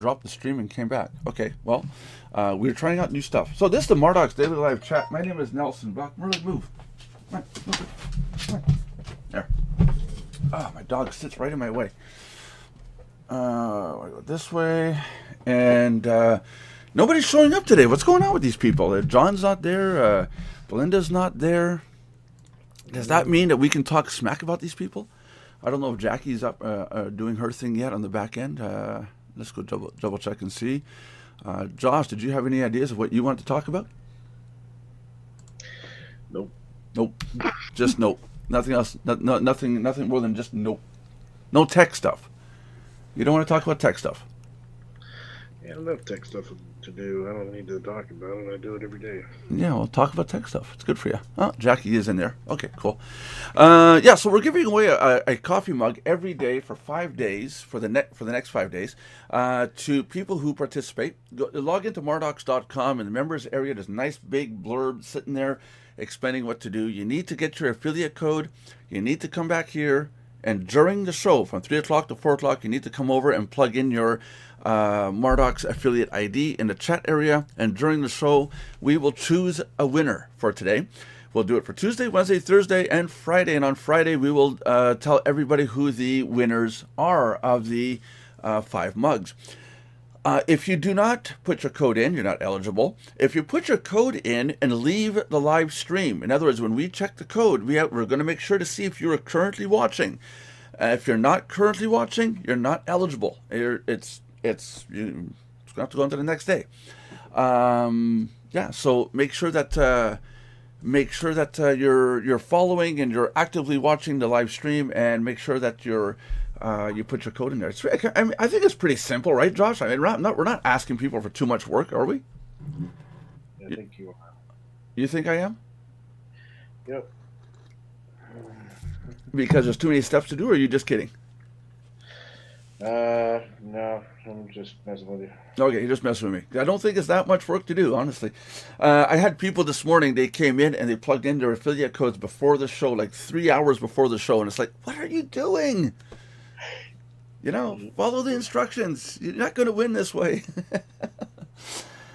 dropped the stream and came back. Okay, well, we're trying out new stuff. So this is the Mardox Daily Live Chat. My name is Nelson Buck. Really move. Come on, move it. Come on. There. Ah, my dog sits right in my way. I go this way, and nobody's showing up today. What's going on with these people? John's not there. Belinda's not there. Does that mean that we can talk smack about these people? I don't know if Jackie's up doing her thing yet on the back end. Let's go double check and see. Josh, did you have any ideas of what you wanted to talk about? Nope. Nope. Just nope. Nothing else. Nothing more than just nope. No tech stuff. You don't want to talk about tech stuff. Yeah, enough tech stuff to do. I don't need to talk about it. I do it every day. Yeah, well, talk about tech stuff. It's good for you. Oh, Jackie is in there. Okay, cool. Yeah, so we're giving away a coffee mug every day for 5 days for the next 5 days to people who participate. Log into mardox.com. In the members area, there's a nice big blurb sitting there explaining what to do. You need to get your affiliate code. You need to come back here. And during the show, from 3 o'clock to 4 o'clock, you need to come over and plug in your Mardox affiliate ID in the chat area. And during the show, we will choose a winner for today. We'll do it for Tuesday, Wednesday, Thursday, and Friday. And on Friday, we will tell everybody who the winners are of the 5 mugs. If you do not put your code in, you're not eligible. If you put your code in and leave the live stream, in other words, when we check the code, we're going to make sure to see if you are currently watching. If you're not currently watching, you're not eligible. You have to go on to the next day. Yeah, so make sure that you're following and you're actively watching the live stream, and make sure that you put your code in there. I think it's pretty simple, right, Josh? I mean, we're not asking people for too much work, are we? I think you are. You think I am? Yep. Because there's too many steps to do, or are you just kidding? No, I'm just messing with you. Okay, you're just messing with me. I don't think it's that much work to do, honestly. I had people this morning, they came in and they plugged in their affiliate codes before the show, like 3 hours before the show, and it's like, what are you doing? Follow the instructions. You're not going to win this way.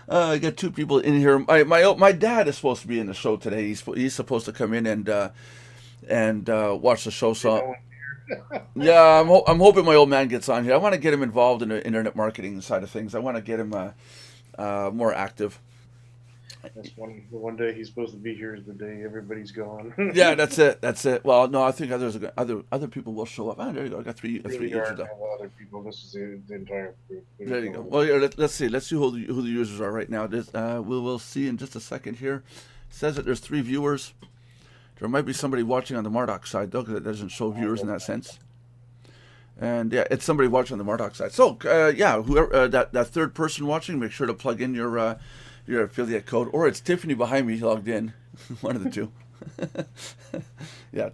I got 2 people in here. My dad is supposed to be in the show today. He's supposed to come in and watch the show. So yeah, I'm hoping my old man gets on here. I want to get him involved in the internet marketing side of things. I want to get him more active. That's one day he's supposed to be here is the day everybody's gone. Yeah, that's it. Well, no, I think other people will show up. There you go. I got three really users. Other people. This is the entire group. There you go. Well, here, let's see who the users are right now. We'll see in just a second here. It says that there's 3 viewers. There might be somebody watching on the Mardox side though, because it doesn't show viewers in that sense. And yeah, it's somebody watching on the Mardox side. So yeah, whoever that third person watching, make sure to plug in your affiliate code, or it's Tiffany behind me logged in. One of the two. Yeah.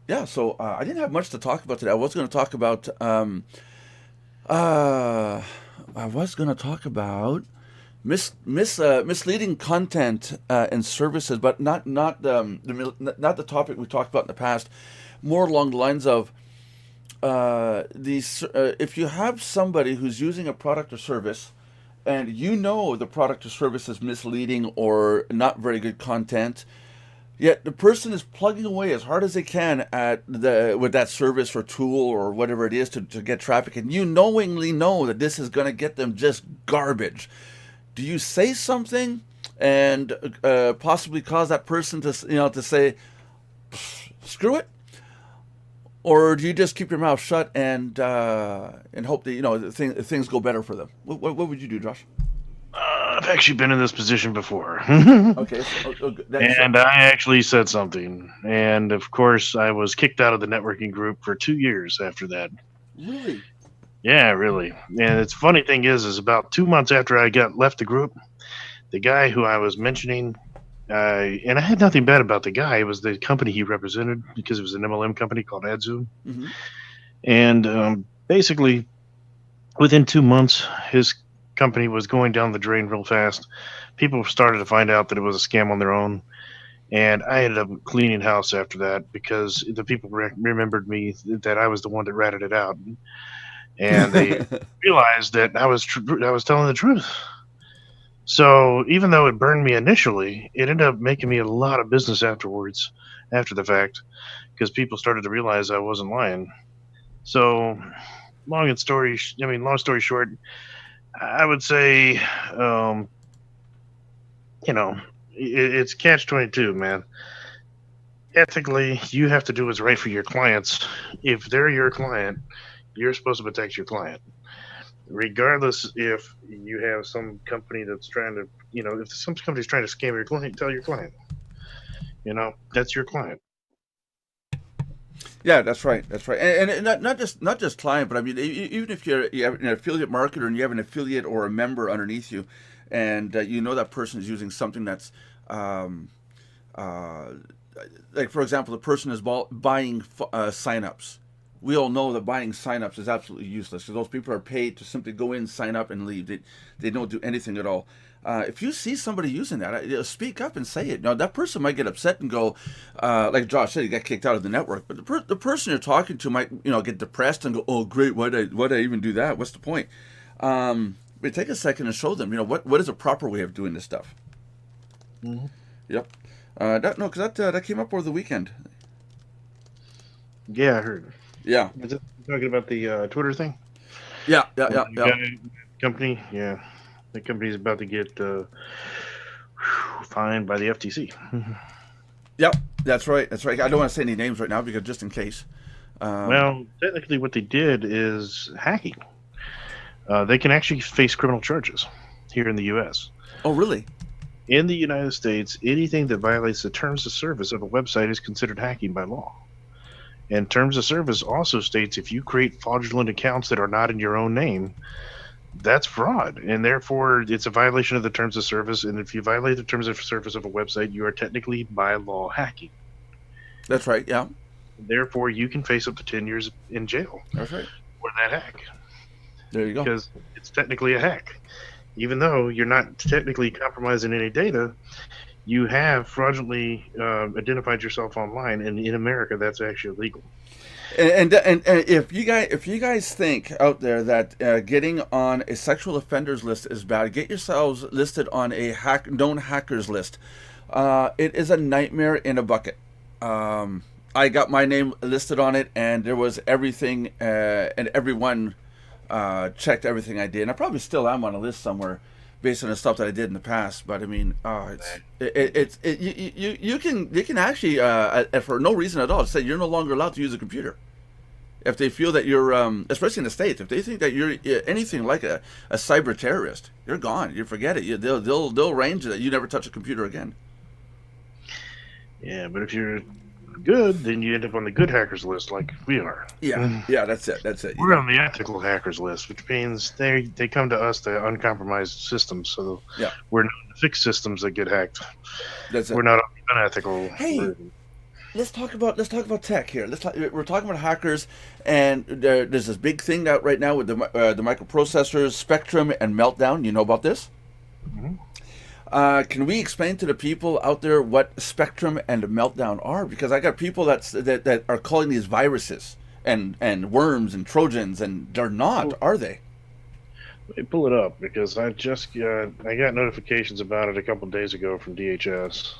Yeah, so I didn't have much to talk about today. I was going to talk about misleading content and services, but not the topic we talked about in the past. More along the lines of if you have somebody who's using a product or service, and the product or service is misleading or not very good content, yet the person is plugging away as hard as they can with that service or tool or whatever it is to get traffic, and you knowingly know that this is going to get them just garbage. Do you say something and possibly cause that person to say, screw it? Or do you just keep your mouth shut and hope that things go better for them? What would you do, Josh? I've actually been in this position before. Okay, and I actually said something, and of course I was kicked out of the networking group for 2 years after that. Really? Yeah, really. And it's funny thing is about 2 months after I left the group, the guy who I was mentioning. And I had nothing bad about the guy. It was the company he represented, because it was an MLM company called AdZoom. Mm-hmm. And basically, within 2 months, his company was going down the drain real fast. People started to find out that it was a scam on their own. And I ended up cleaning house after that, because the people remembered me, that I was the one that ratted it out. and they realized that I was telling the truth. So even though it burned me initially, it ended up making me a lot of business afterwards, after the fact, because people started to realize I wasn't lying. So long story short, I would say, um, it's catch-22, man. Ethically, you have to do what's right for your clients. If they're your client, you're supposed to protect your client, regardless if you have some company that's trying to, if some company's trying to scam your client, tell your client, that's your client. Yeah, that's right. That's right. And not just client, but I mean, even if you have an affiliate marketer and you have an affiliate or a member underneath you, and you know that person is using something that's, um, uh, like for example, the person is buying signups. We all know that buying signups is absolutely useless because those people are paid to simply go in, sign up, and leave. They don't do anything at all. If you see somebody using that, speak up and say it. Now that person might get upset and go, like Josh said, he got kicked out of the network. But the person you're talking to might get depressed and go, "Oh, great, why'd I even do that? What's the point?" But take a second and show them, what is a proper way of doing this stuff. Hmm. Yep. No, because that came up over the weekend. Yeah, I heard. Yeah. Is it talking about the Twitter thing? Yeah. Yeah. Where Yeah. the Yeah. guy, company, yeah, the company's about to get fined by the FTC. Yep. That's right. That's right. I don't want to say any names right now because just in case. Um, Well, technically, what they did is hacking. They can actually face criminal charges here in the U.S. oh, really? In the United States, anything that violates the terms of service of a website is considered hacking by law. And terms of service also states if you create fraudulent accounts that are not in your own name, that's fraud. And therefore, it's a violation of the terms of service. And if you violate the terms of service of a website, you are technically by law hacking. That's right. Yeah. Therefore, you can face up to 10 years in jail That's right. for that hack There you go. because it's technically a hack. Even though you're not technically compromising any data, you have fraudulently identified yourself online, and in America, that's actually illegal. And if you guys think out there that getting on a sexual offenders list is bad, get yourselves listed on a known hackers list. It is a nightmare in a bucket. I got my name listed on it, and there was everything, and everyone checked everything I did. And I probably still am on a list somewhere based on the stuff that I did in the past. But I mean, you can actually for no reason at all say you're no longer allowed to use a computer if they feel that you're especially in the States, if they think that you're anything like a cyber terrorist, you're gone. You forget it. They'll arrange that you never touch a computer again. Yeah, but if you're good, then you end up on the good hackers list, like we are. Yeah, yeah, that's it. That's it. We're on the ethical hackers list, which means they come to us to uncompromised systems. So Yeah, we're not to fix systems that get hacked. that's it. We're not unethical. Hey, let's talk about tech here. We're talking about hackers, and there's this big thing out right now with the microprocessors, Spectrum, and Meltdown. You know about this? Mhm. Can we explain to the people out there what Spectrum and Meltdown are? Because I got people that are calling these viruses and worms and Trojans, and they're not, are they? Let me pull it up because I got notifications about it a couple days ago from DHS.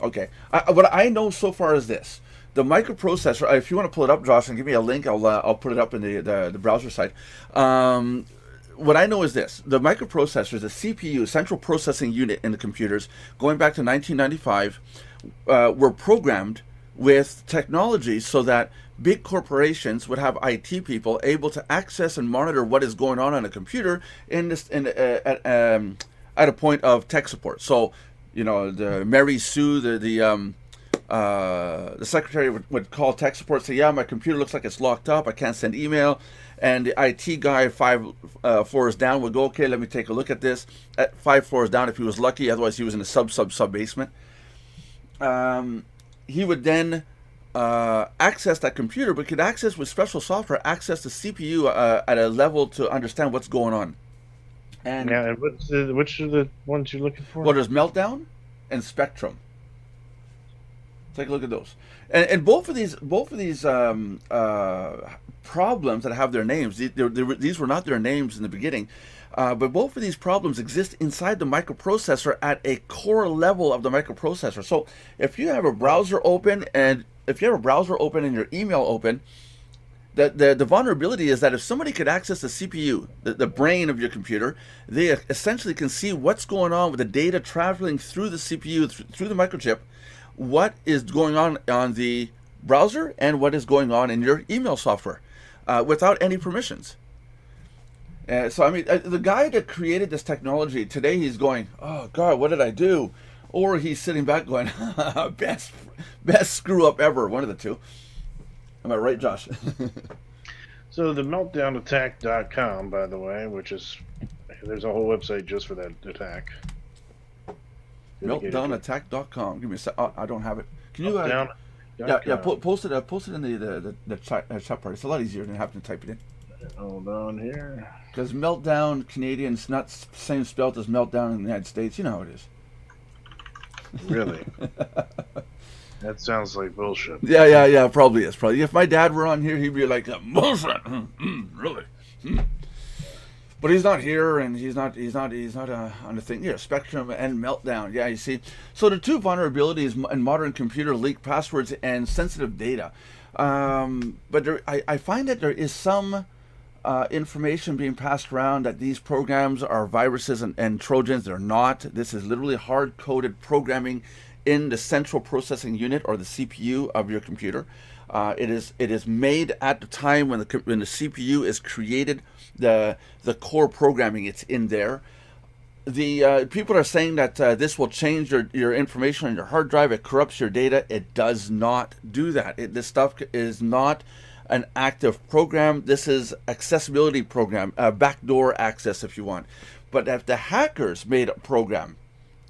Okay. What I know so far is this: the microprocessor. If you want to pull it up, Josh, and give me a link, I'll put it up in the browser site. What I know is this: the microprocessor, the CPU, central processing unit in the computers, going back to 1995, were programmed with technology so that big corporations would have IT people able to access and monitor what is going on a computer at a point of tech support. So, the Mary Sue, the secretary would call tech support, say, "Yeah, my computer looks like it's locked up. I can't send email." And the IT guy 5 floors down would go, "Okay, let me take a look at this." At 5 floors down, if he was lucky, otherwise he was in a sub basement. He would then access that computer, but could access with special software, access the CPU at a level to understand what's going on. And Yeah, and which are the ones you're looking for? well, there's Meltdown and Spectrum. Take a look at those. And both of these problems that have their names, these were not their names in the beginning, but both of these problems exist inside the microprocessor at a core level of the microprocessor. So if you have a browser open and your email open, the vulnerability is that if somebody could access the CPU, the brain of your computer, they essentially can see what's going on with the data traveling through the CPU, through the microchip, what is going on the browser, and what is going on in your email software without any permissions. So, I mean, the guy that created this technology, today he's going, oh, God, what did I do? Or he's sitting back going, best screw up ever, one of the two. Am I right, Josh? So the meltdownattack.com, by the way, which is, there's a whole website just for that attack. Meltdownattack.com. Give me a sec. I don't have it. Can you? Post it in the chat part. It's a lot easier than having to type it in. Hold on here. Because Meltdown Canadian's not the same spelled as Meltdown in the United States. You know how it is. Really? That sounds like bullshit. Yeah. Probably is. Probably. If my dad were on here, he'd be like, bullshit. Really? But he's not here, and he's not on the thing. Yeah, Spectrum and Meltdown. Yeah, you see. So the two vulnerabilities in modern computer leak passwords and sensitive data. But I find that there is some information being passed around that these programs are viruses and Trojans. They're not. This is literally hard-coded programming in the central processing unit, or the CPU of your computer. It is made at the time when the CPU is created. The core programming, it's in there. The people are saying that this will change your information on your hard drive. It corrupts your data. It does not do that. This stuff is not an active program. This is accessibility program, backdoor access if you want. But if the hackers made a program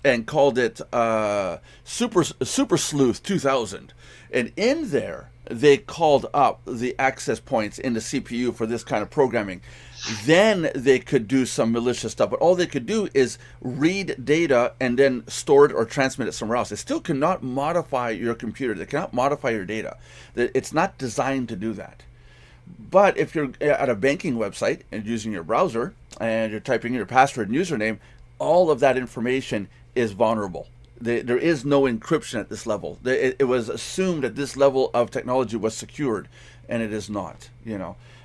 and called it Super Sleuth 2000, and in there they called up the access points in the CPU for this kind of programming, then they could do some malicious stuff. But all they could do is read data and then store it or transmit it somewhere else. They still cannot modify your computer. They cannot modify your data. It's not designed to do that. But if you're at a banking website and using your browser and you're typing in your password and username, all of that information is vulnerable. There is no encryption at this level. It was assumed that this level of technology was secured, and it is not.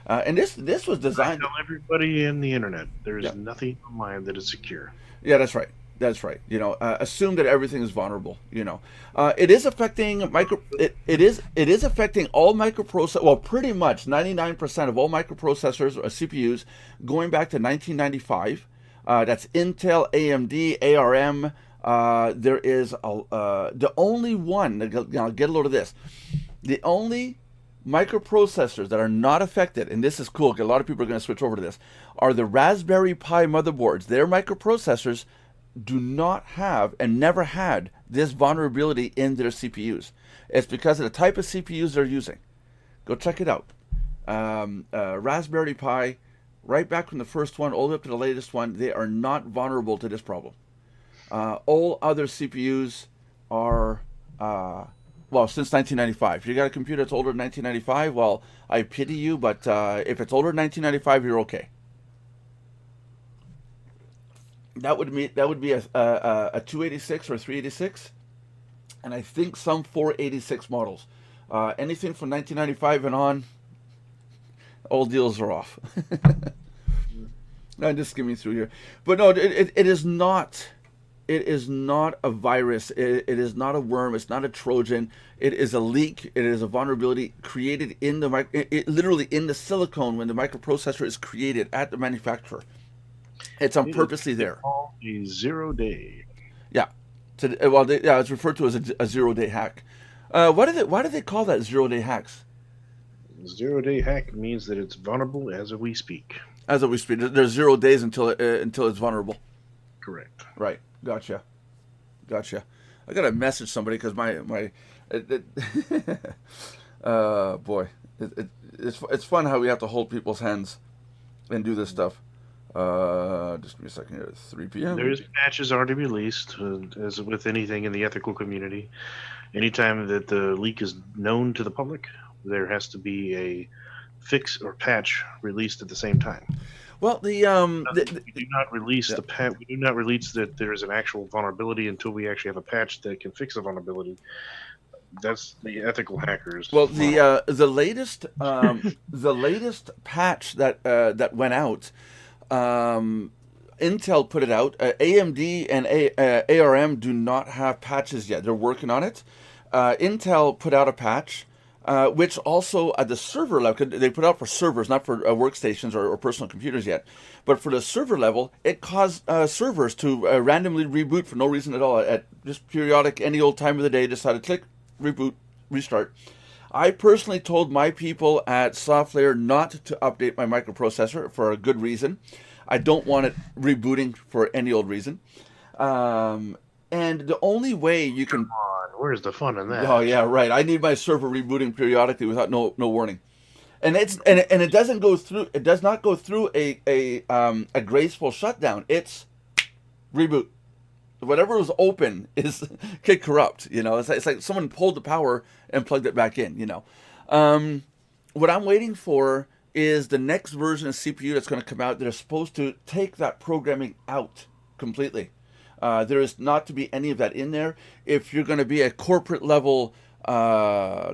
And this was designed. I tell everybody in the internet, there is nothing online that is secure. Yeah, that's right. That's right. Assume that everything is vulnerable. It is affecting It is affecting all microprocessors. Well, pretty much 99% of all microprocessors or CPUs going back to 1995. That's Intel, AMD, ARM. There is the only one. Now get a load of this. The only microprocessors that are not affected, and this is cool because a lot of people are going to switch over to this, are the Raspberry Pi motherboards. Their microprocessors do not have and never had this vulnerability in their CPUs. It's because of the type of CPUs they're using. Go check it out. Raspberry Pi, right back from the first one all the way up to the latest one, they are not vulnerable to this problem. All other CPUs are, since 1995. If you got a computer that's older than 1995, well, I pity you, but if it's older than 1995, you're okay. That would be a 286 or 386, and I think some 486 models. Anything from 1995 and on, all deals are off. I'm just skimming through here, but no, it is not. It is not a virus. It is not a worm. It's not a Trojan. It is a leak. It is a vulnerability created in literally in the silicone when the microprocessor is created at the manufacturer. It's on purposely there. A 0 day. Yeah. It's referred to as a 0 day hack. Why do they call that 0 day hacks? 0 day hack means that it's vulnerable as we speak. As we speak, there's 0 days until it's vulnerable. Correct. Right. Gotcha. I gotta message somebody because boy, it's fun how we have to hold people's hands and do this stuff. Just give me a second here. 3 p.m. There's patches already released, as with anything in the ethical community. Anytime that the leak is known to the public, there has to be a fix or patch released at the same time. Well, We do not release yeah. the patch. We do not release that there is an actual vulnerability until we actually have a patch that can fix the vulnerability. That's the ethical hackers Well, model. the latest patch that went out, Intel put it out. AMD and ARM do not have patches yet. They're working on it. Intel put out a patch, which also at the server level, they put out for servers, not for workstations or personal computers yet. But for the server level, it caused servers to randomly reboot for no reason at all. At just periodic, any old time of the day, decided to click, reboot, restart. I personally told my people at SoftLayer not to update my microprocessor for a good reason. I don't want it rebooting for any old reason. And the only way you can... Where's the fun in Oh that? yeah, right. I need my server rebooting periodically without no warning. And it doesn't go through. It does not go through a graceful shutdown. It's reboot. Whatever was open is get corrupt. It's like someone pulled the power and plugged it back in. What I'm waiting for is the next version of CPU that's going to come out. They're supposed to take that programming out completely. There is not to be any of that in there. If you're going to be a corporate level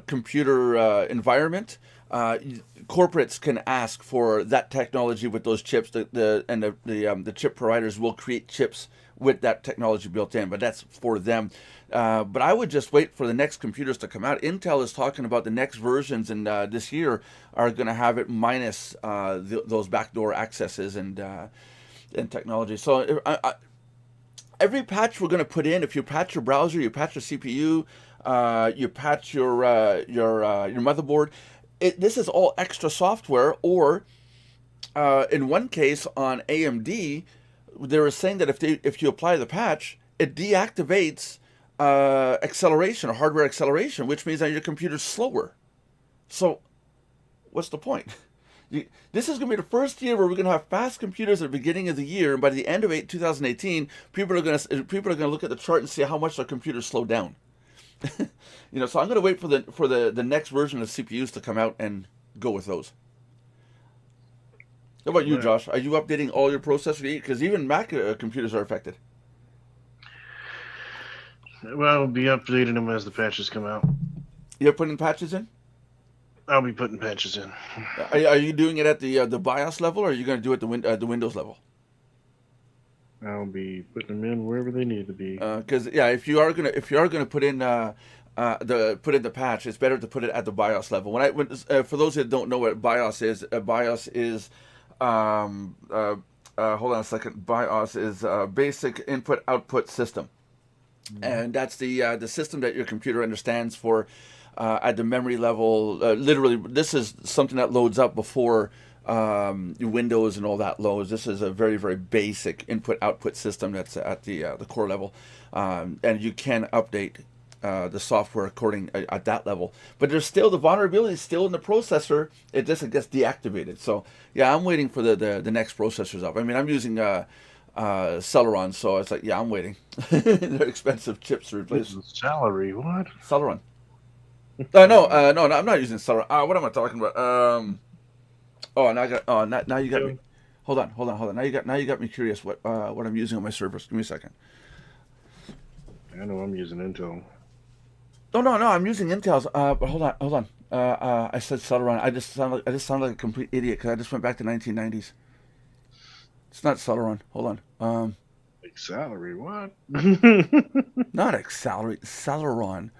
computer environment, corporates can ask for that technology with those chips. The chip providers will create chips with that technology built in, but that's for them. But I would just wait for the next computers to come out. Intel is talking about the next versions, and this year are going to have it minus those backdoor accesses and technology. So every patch we're going to put in, if you patch your browser, you patch your CPU, you patch your motherboard, this is all extra software. Or in one case on AMD, they were saying that if you apply the patch, it deactivates acceleration or hardware acceleration, which means that your computer's slower. So what's the point? This is going to be the first year where we're going to have fast computers at the beginning of the year, and by the end of 2018, people are going to look at the chart and see how much their computers slow down. So I'm going to wait for the next version of CPUs to come out and go with those. How about you, Josh? Are you updating all your processors? Because even Mac computers are affected. Well, I'll be updating them as the patches come out. You're putting patches in? I'll be putting patches in. Are you doing it at the BIOS level, or are you going to do it at the Windows level? I'll be putting them in wherever they need to be. Because if you are gonna put in the patch, it's better to put it at the BIOS level. For those that don't know what BIOS is hold on a second. BIOS is basic input output system, and that's the system that your computer understands for. At the memory level, literally, this is something that loads up before Windows and all that loads. This is a very, very basic input-output system that's at the core level, and you can update the software according at that level. But there's still the vulnerability is still in the processor. It just gets deactivated. So yeah, I'm waiting for the next processors up. I mean, I'm using Celeron, so it's like I'm waiting. They're expensive chips to replace. Salary, what? Celeron. No, I'm not using Celeron. What am I talking about? Now you got me. Hold on. Now you got me curious. What I'm using on my servers? Give me a second. I know I'm using Intel. No, I'm using Intel's. But hold on. I said Celeron. I just sound like a complete idiot because I just went back to 1990s. It's not Celeron. Hold on. Salary, what? Not Accelerate. Celeron.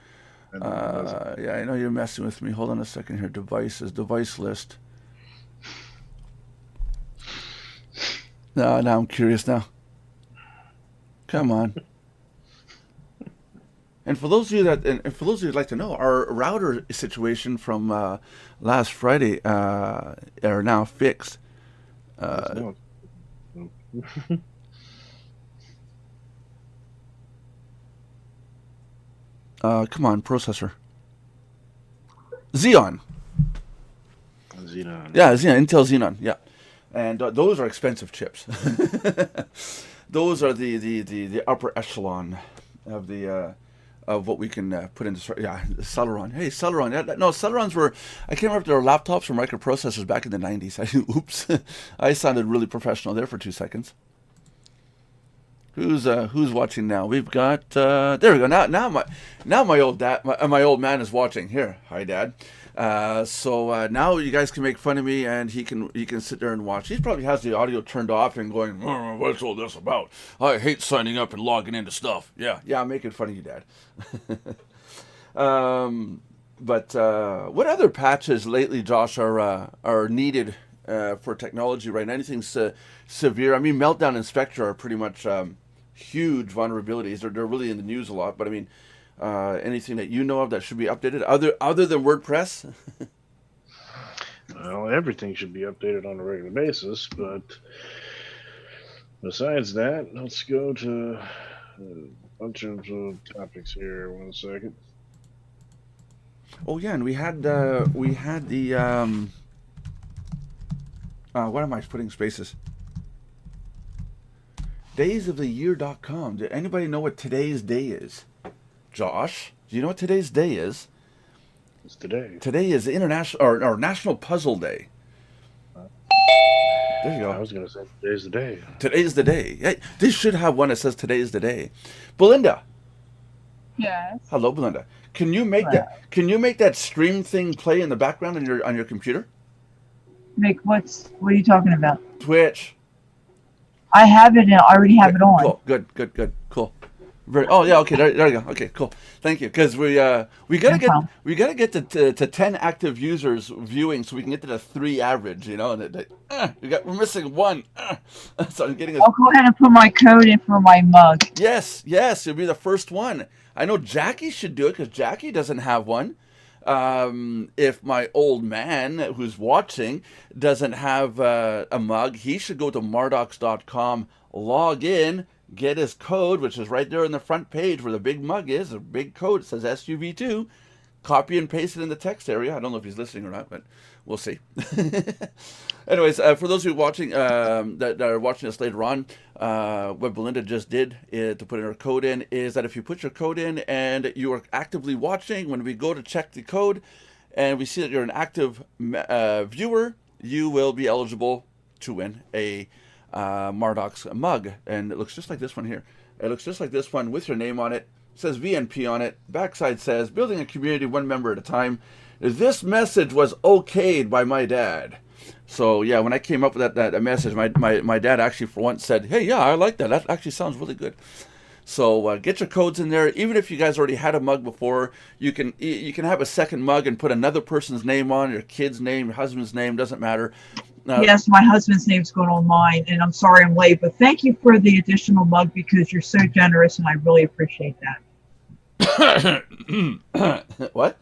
I know you're messing with me. Hold on a second here. Device list. Now I'm curious now. Come on. And for those of you who'd like to know, our router situation from last Friday are now fixed. Come on, processor. Xeon. Yeah, Xeon. Intel Xeon. Yeah, and those are expensive chips. Those are the upper echelon of the what we can put into Celeron. Hey, Celeron. No, Celerons were, I can't remember if they were laptops or microprocessors back in the 90s. Oops, I sounded really professional there for 2 seconds. Who's watching now? We've got there we go. Now my old man is watching. Here, hi Dad. So now you guys can make fun of me, and he can sit there and watch. He probably has the audio turned off and going, "What's all this about? I hate signing up and logging into stuff." Yeah, I'm making fun of you, Dad. But what other patches lately, Josh, are needed for technology right now? Anything severe? I mean, Meltdown and Spectre are pretty much huge vulnerabilities. They're really in the news a lot. But I mean, anything that you know of that should be updated other than WordPress? Well, everything should be updated on a regular basis, but besides that, let's go to a bunch of topics here. 1 second. Oh yeah, and we had the what am I putting spaces? Daysoftheyear.com. Did anybody know what today's day is? Josh, do you know what today's day is? It's today. Today is International or National Puzzle Day. There you go. I was going to say today's the day. Today's the day. Hey, this should have one that says today's the day. Belinda. Yes. Hello, Belinda. Can you make that stream thing play in the background on your computer? What are you talking about? Twitch. I have it. I already have it on. Cool. Good. Cool. Oh yeah. Okay. There you go. Okay. Cool. Thank you. Because we gotta get to 10 active users viewing so we can get to the 3 average. You know, and we're missing 1. So I'm getting. I'll go ahead and put my code in for my mug. Yes. You'll be the first one. I know Jackie should do it because Jackie doesn't have one. If my old man who's watching doesn't have a mug, he should go to mardox.com, log in, get his code, which is right there on the front page where the big mug is, a big code. It says SUV2. Copy and paste it in the text area. I don't know if he's listening or not, but we'll see. Anyways, for those who are watching that are watching us later on, what Belinda just did to put in her code in is that if you put your code in and you are actively watching, when we go to check the code and we see that you're an active viewer, you will be eligible to win a Mardox mug. And it looks just like this one here. It looks just like this one with your name on it. It says VNP on it. Backside says, building a community one member at a time. This message was okayed by my dad. So yeah, when I came up with that message, my dad actually for once said, hey, yeah, I like that. That actually sounds really good. So get your codes in there. Even if you guys already had a mug before, you can have a second mug and put another person's name on, your kid's name, your husband's name, doesn't matter. Yes, my husband's name's going on mine, and I'm sorry I'm late, but thank you for the additional mug because you're so generous, and I really appreciate that. What?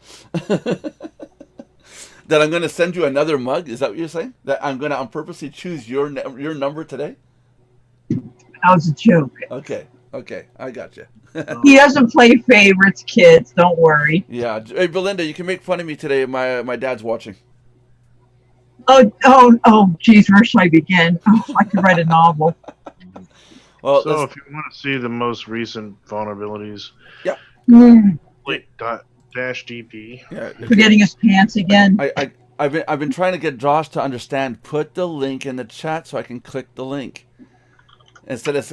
That I'm going to send you another mug? Is that what you're saying? That I'm going to on purposely choose your number today? That was a joke. Okay, I got you. He doesn't play favorites, kids. Don't worry. Yeah, hey Belinda, you can make fun of me today. My dad's watching. Oh, geez, where should I begin? Oh, I could write a novel. Well, so if you want to see the most recent vulnerabilities, yeah, -dp. Yeah, forgetting his pants again. I've been trying to get Josh to understand. Put the link in the chat so I can click the link instead of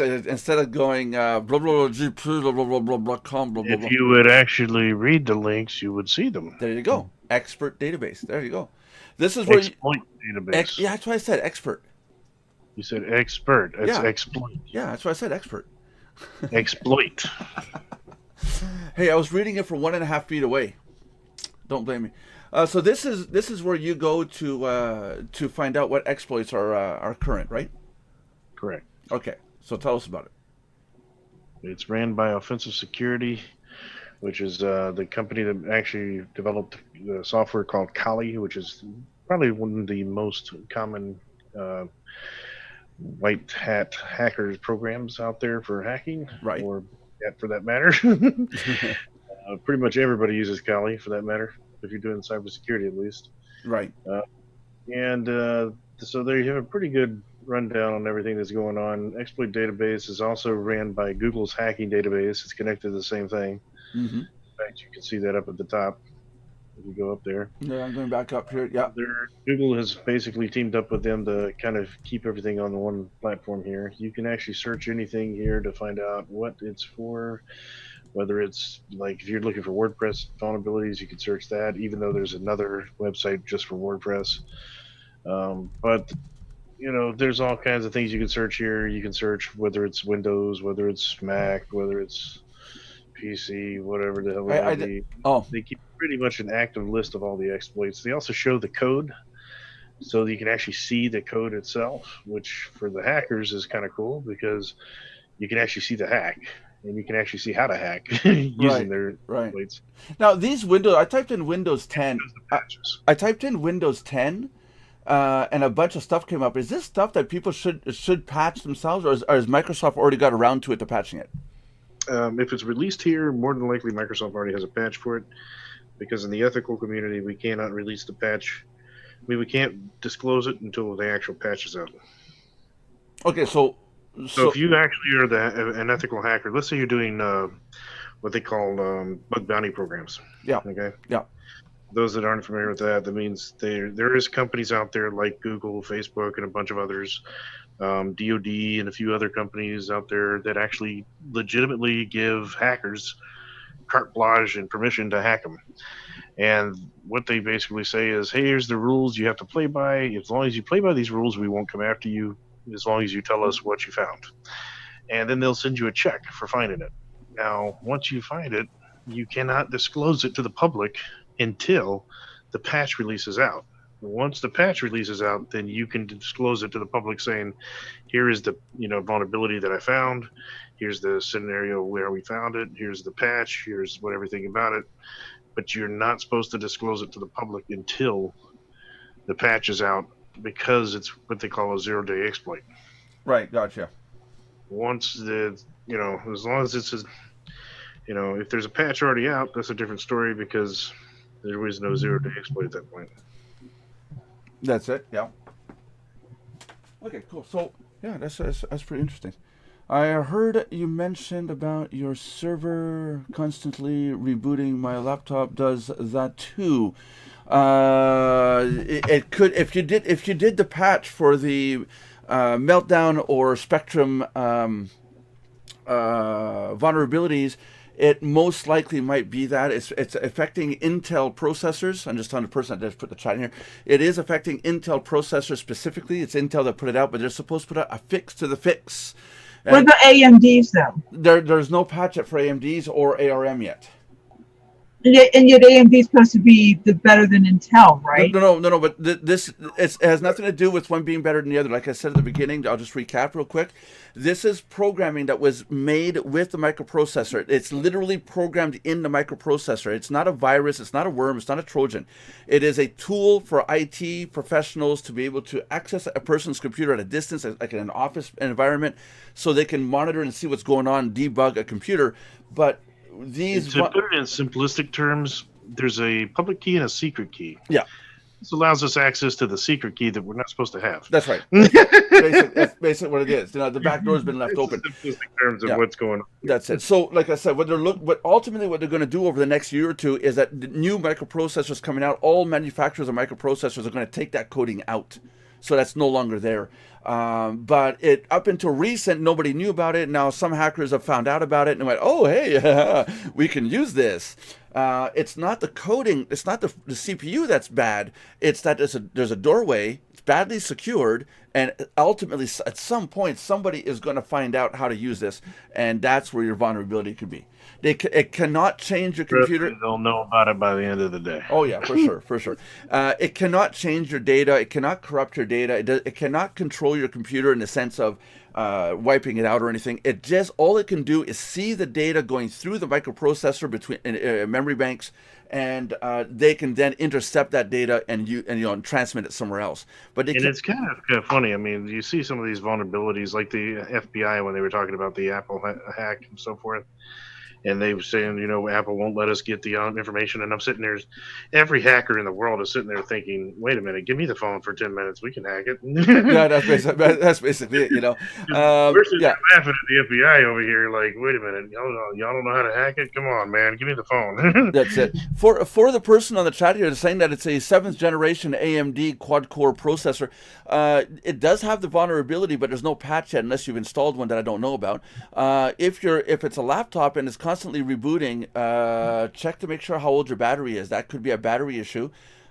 going blah blah blah gp blah blah blah blah blah com blah blah. If you would actually read the links, you would see them. There you go. Expert database. There you go. This is where exploit database. Yeah, that's why I said expert. You said expert. It's yeah. exploit. Yeah, that's why I said expert. Exploit. Hey, I was reading it from 1.5 feet away. Don't blame me. So this is where you go to find out what exploits are current, right? Correct. Okay, so tell us about it. It's ran by Offensive Security, which is the company that actually developed the software called Kali, which is probably one of the most common white hat hackers programs out there for hacking, right? Or for that matter. Pretty much everybody uses Kali for that matter, if you're doing cybersecurity at least. Right. So there you have a pretty good rundown on everything that's going on. Exploit database is also ran by Google's hacking database. It's connected to the same thing. Mm-hmm. In fact, you can see that up at the top if you go up there. Yeah, I'm going back up here. Yeah. Google has basically teamed up with them to kind of keep everything on the one platform here. You can actually search anything here to find out what it's for. Whether it's like if you're looking for WordPress vulnerabilities, you can search that, even though there's another website just for WordPress. But there's all kinds of things you can search here. You can search whether it's Windows, whether it's Mac, whether it's PC, whatever the hell it may be. Oh, They keep pretty much an active list of all the exploits. They also show the code, so that you can actually see the code itself, which for the hackers is kind of cool because you can actually see the hack and you can actually see how to hack using their exploits. Now these Windows, I typed in Windows 10. I typed in Windows 10. And a bunch of stuff came up. Is this stuff that people should patch themselves, or has Microsoft already got around to patching it? If it's released here, more than likely Microsoft already has a patch for it, because in the ethical community, we cannot release the patch. We can't disclose it until the actual patch is out. Okay, so if you actually are an ethical hacker, let's say you're doing what they call bug bounty programs. Yeah. Okay. Yeah. Those that aren't familiar with that means there is companies out there like Google, Facebook, and a bunch of others, DoD, and a few other companies out there that actually legitimately give hackers carte blanche and permission to hack them. And what they basically say is, hey, here's the rules you have to play by. As long as you play by these rules, we won't come after you, as long as you tell us what you found. And then they'll send you a check for finding it. Now, once you find it, you cannot disclose it to the public until the patch releases out. Once the patch releases out, then you can disclose it to the public, saying, here is the vulnerability that I found, here's the scenario where we found it, here's the patch, here's what everything about it. But you're not supposed to disclose it to the public until the patch is out, because it's what they call a 0-day exploit. Right, gotcha. Once as long as it's if there's a patch already out, that's a different story, because there is no 0-day exploit at that point. That's it. Yeah. Okay. Cool. So yeah, that's pretty interesting. I heard you mentioned about your server constantly rebooting. My laptop does that too. It could, if you did the patch for the Meltdown or Spectrum vulnerabilities. It most likely might be that it's affecting Intel processors. I'm just telling the person that just put the chat in here. It is affecting Intel processors specifically. It's Intel that put it out, but they're supposed to put out a fix to the fix. What about AMDs though? There's no patch for AMDs or ARM yet. And yet AMD is supposed to be better than Intel, right? No. But this it has nothing to do with one being better than the other. Like I said at the beginning, I'll just recap real quick. This is programming that was made with the microprocessor. It's literally programmed in the microprocessor. It's not a virus. It's not a worm. It's not a Trojan. It is a tool for IT professionals to be able to access a person's computer at a distance, like in an office environment, so they can monitor and see what's going on, debug a computer. But to put it in simplistic terms, there's a public key and a secret key. Yeah. This allows us access to the secret key that we're not supposed to have. That's right. That's basically what it is. The back door's been left open. Simplistic terms of what's going on. That's it. So, like I said, ultimately what they're going to do over the next year or two is that the new microprocessors coming out, all manufacturers of microprocessors are going to take that coding out. So that's no longer there. But up until recent, nobody knew about it. Now some hackers have found out about it and went, oh, hey, we can use this. It's not the coding. It's not the CPU that's bad. It's that there's a doorway. It's badly secured. And ultimately, at some point, somebody is going to find out how to use this. And that's where your vulnerability could be. It cannot change your computer. They'll know about it by the end of the day. Oh, yeah, for sure. It cannot change your data. It cannot corrupt your data. It cannot control your computer in the sense of wiping it out or anything. All it can do is see the data going through the microprocessor between memory banks, and they can then intercept that data and transmit it somewhere else. But it's kind of funny. I mean, you see some of these vulnerabilities, like the FBI when they were talking about the Apple hack and so forth. and they were saying, Apple won't let us get the information. And I'm sitting there, every hacker in the world is sitting there thinking, wait a minute, give me the phone for 10 minutes. We can hack it. Yeah, that's basically it, We're sitting yeah. there laughing at the FBI over here like, wait a minute, y'all don't know how to hack it? Come on, man, give me the phone. That's it. For the person on the chat here saying that it's a 7th generation AMD quad-core processor, it does have the vulnerability, but there's no patch yet unless you've installed one that I don't know about. If it's a laptop and it's constantly rebooting, check to make sure how old your battery is. That could be a battery issue.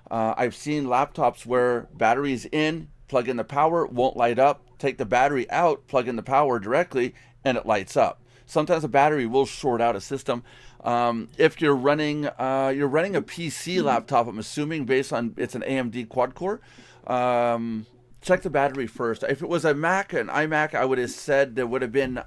I've seen laptops where battery's in, plug in the power, won't light up, take the battery out, plug in the power directly, and it lights up. Sometimes a battery will short out a system. If you're running a PC laptop, I'm assuming based on it's an AMD quad core, check the battery first. If it was an iMac, I would have said there would have been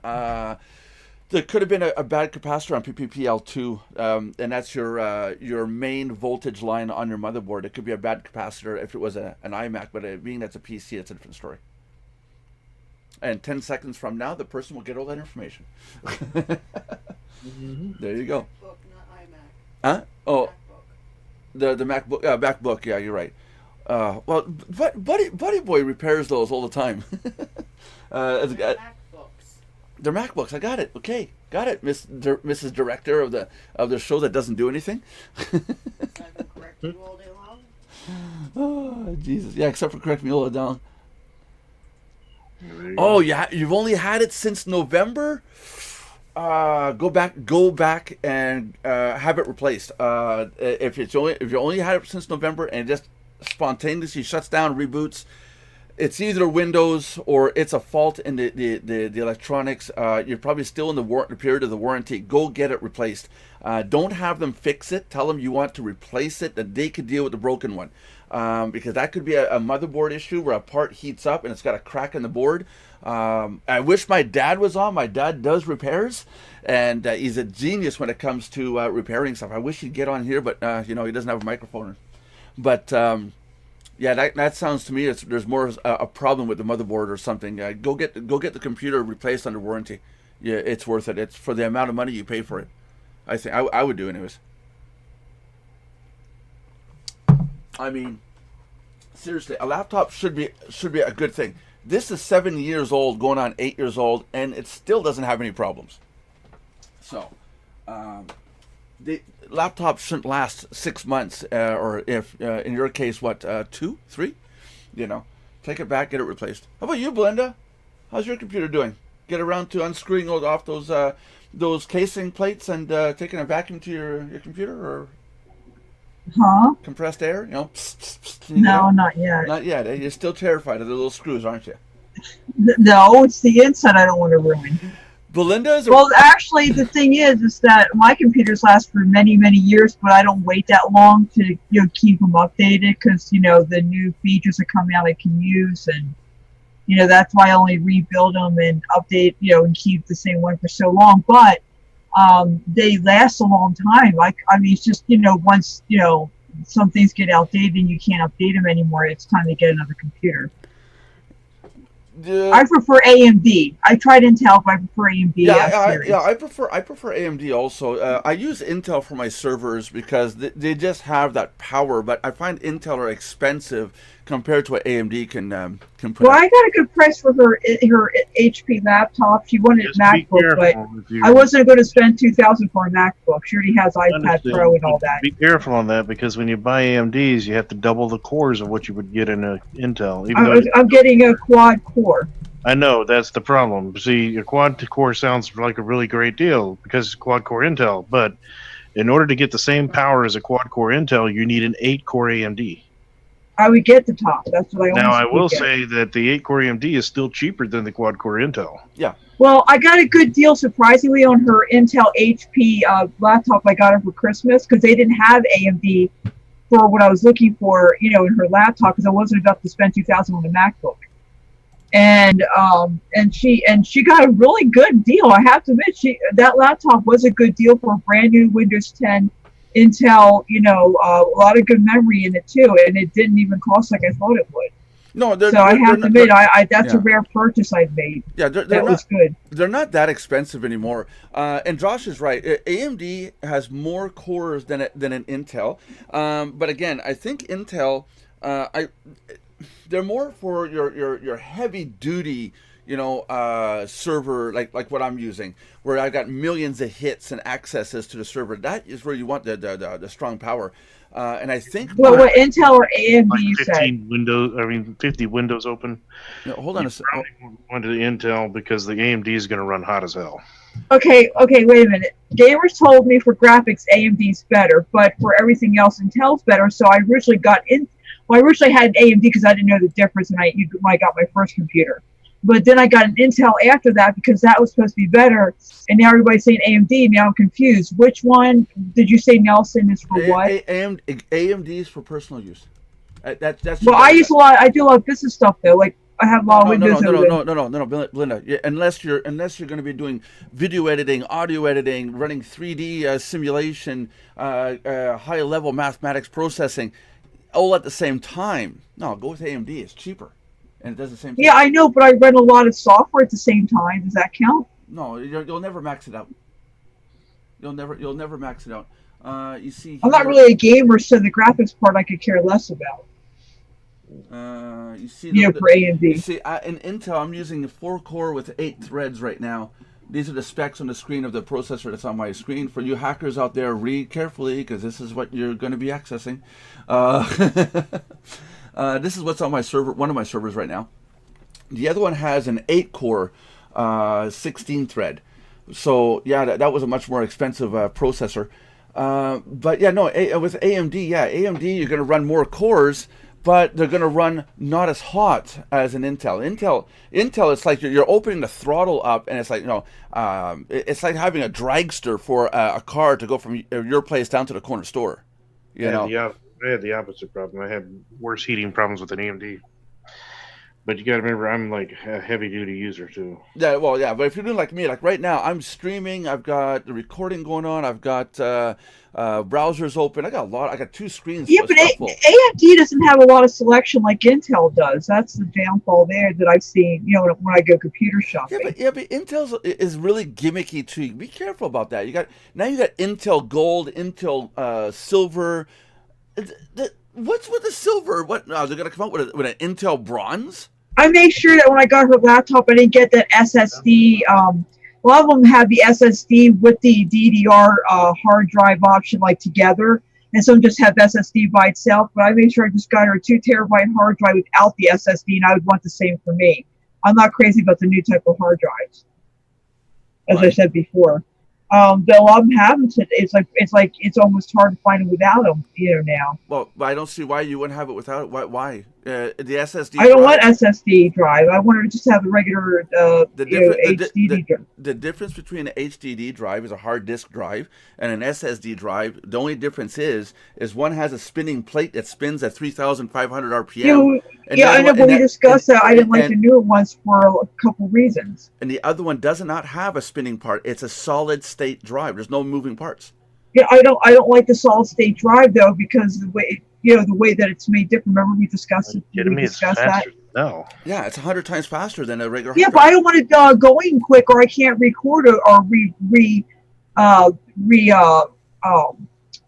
there could have been a bad capacitor on PPPL2, and that's your main voltage line on your motherboard. It could be a bad capacitor if it was an iMac, but being that's a PC, it's a different story. And 10 seconds from now, the person will get all that information. There you go. MacBook, not iMac. Huh? Oh, MacBook. the MacBook, MacBook. Yeah, you're right. Well, Buddy Boy repairs those all the time. They're MacBooks. They're MacBooks. I got it. Okay, got it, Mrs. Director of the show that doesn't do anything. I can correct you all day long. Oh Jesus! Yeah, except for correct me all day long. Oh yeah, you've only had it since November. Go back and have it replaced. If you only had it since November and it just spontaneously shuts down, reboots, it's either Windows or it's a fault in the electronics. You're probably still in the period of the warranty. Go get it replaced. Don't have them fix it. Tell them you want to replace it, that they could deal with the broken one. Because that could be a motherboard issue where a part heats up and it's got a crack in the board. I wish my dad was on. My dad does repairs, and he's a genius when it comes to repairing stuff. I wish he'd get on here, but he doesn't have a microphone. But yeah, that sounds to me there's more a problem with the motherboard or something. Go get the computer replaced under warranty. Yeah, it's worth it. It's for the amount of money you pay for it. I think I would do anyways. I mean, seriously, a laptop should be a good thing. This is 7 years old, going on 8 years old, and it still doesn't have any problems. So, the laptop shouldn't last 6 months, or if in your case, 2, 3? Take it back, get it replaced. How about you, Belinda? How's your computer doing? Get around to unscrewing off those casing plates and taking a vacuum to your computer, or? Huh? Compressed air, No, not yet. Not yet. You're still terrified of the little screws, aren't you? No, it's the inside I don't want to ruin. Belinda's. Well, actually, the thing is that my computers last for many, many years, but I don't wait that long to keep them updated because the new features are coming out I can use, and that's why I only rebuild them and update and keep the same one for so long. But they last a long time. I mean, it's just once some things get outdated and you can't update them anymore, it's time to get another computer. I prefer AMD. I tried Intel, but I prefer AMD. I prefer AMD also. I use Intel for my servers because they just have that power. But I find Intel are expensive compared to what AMD can put. Well, I got a good price for her HP laptop. She wanted a MacBook, but I wasn't going to spend $2,000 for a MacBook. She already has iPad Pro and all that. Be careful on that because when you buy AMDs, you have to double the cores of what you would get in an Intel. I'm getting a quad core. I know, that's the problem. See, a quad core sounds like a really great deal because it's quad core Intel, but in order to get the same power as a quad core Intel, you need an 8-core AMD. I would get the top. That's what I Now, I will say that the 8-core AMD is still cheaper than the quad-core Intel. Yeah. Well, I got a good deal, surprisingly, on her Intel HP laptop I got her for Christmas because they didn't have AMD for what I was looking for, in her laptop because I wasn't about to spend $2,000 on the MacBook. And she got a really good deal. I have to admit, that laptop was a good deal for a brand new Windows 10 Intel, a lot of good memory in it too, and it didn't even cost like I thought it would. No, So I have to admit, I that's a yeah. rare purchase I've made. Yeah, they're That not was good. they're not that expensive anymore. And Josh is right. AMD has more cores than an Intel. But again, I think Intel, I they're more for your heavy duty, server like what I'm using, where I got millions of hits and accesses to the server. That is where you want the strong power. And I think What Intel or AMD Like you said? 50 windows open. hold on You a second. probably want to Intel because the AMD is going to run hot as hell. Okay, wait a minute. Gamers told me for graphics AMD's better, but for everything else Intel's better. So I originally I originally had an AMD because I didn't know the difference when I got my first computer. But then I got an Intel after that because that was supposed to be better. And now everybody's saying AMD. Now I'm confused. Which one did you say, Nelson, is for what? AMD is for personal use. That's Well, I do a lot of business stuff though. Like I have a lot of Windows. No, Belinda. Unless you're going to be doing video editing, audio editing, running 3D simulation, high level mathematics processing, all at the same time. No, go with AMD. It's cheaper, and it does the same thing. Yeah, I know, but I run a lot of software at the same time. Does that count? No, you'll never max it out. You'll never max it out. You see, I'm not really a gamer, so the graphics part I could care less about. You see, for AMD. You see, in Intel, I'm using a 4-core with 8 threads right now. These are the specs on the screen of the processor that's on my screen. For you hackers out there, read carefully because this is what you're going to be accessing. This is what's on my server, one of my servers right now. The other one has an 8-core, 16-thread. So yeah, that was a much more expensive processor. But yeah, no, with AMD, AMD you're going to run more cores, but they're going to run not as hot as an Intel. Intel, it's like you're opening the throttle up, and it's like it's like having a dragster for a car to go from your place down to the corner store. I had the opposite problem. I had worse heating problems with an AMD. But you got to remember, I'm like a heavy-duty user too. Yeah, well, yeah. But if you're doing like me, like right now, I'm streaming. I've got the recording going on. I've got browsers open. I got 2 screens. Yeah, but AMD doesn't have a lot of selection like Intel does. That's the downfall there that I've seen. When I go computer shopping. Yeah, but Intel is really gimmicky too. Be careful about that. You got Intel Gold, Intel Silver. What's with the silver? What? No, they're gonna come out with an Intel Bronze. I made sure that when I got her laptop, I didn't get that SSD. A lot of them have the SSD with the DDR hard drive option like together, and some just have SSD by itself. But I made sure I just got her a 2 terabyte hard drive without the SSD, and I would want the same for me. I'm not crazy about the new type of hard drives, as I said before. A lot of them have them. It's almost hard to find them without them. Now. Well, I don't see why you wouldn't have it without it. Why? The SSD. I don't want SSD drive. I wanted to just have the regular HDD drive. The difference between an HDD drive is a hard disk drive and an SSD drive. The only difference is one has a spinning plate that spins at 3,500 RPM. I know, but we discussed that. I didn't like the newer ones for a couple reasons. And the other one does not have a spinning part. It's a solid state drive. There's no moving parts. Yeah, I don't like the solid state drive though because the way that it's made different. Remember we discussed it. No. Yeah, it's 100 times faster than a regular. Yeah, but I don't want it going quick, or I can't record it or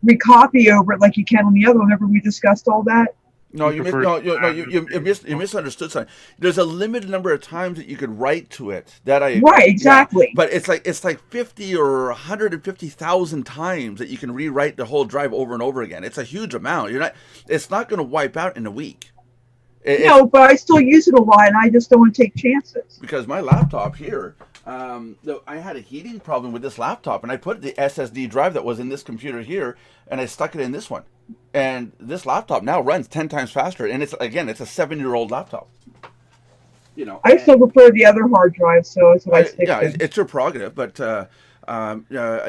recopy over it like you can on the other one. Remember we discussed all that. No, you misunderstood something. There's a limited number of times that you could write to it. Right, exactly. Yeah, but it's like 50 or 150,000 times that you can rewrite the whole drive over and over again. It's a huge amount. It's not going to wipe out in a week. No, but I still use it a lot, and I just don't want to take chances. Because my laptop here, I had a heating problem with this laptop, and I put the SSD drive that was in this computer here, and I stuck it in this one. And this laptop now runs 10 times faster, and it's a 7-year-old laptop. I still prefer the other hard drive, so that's what I stick with. It's your prerogative, but it's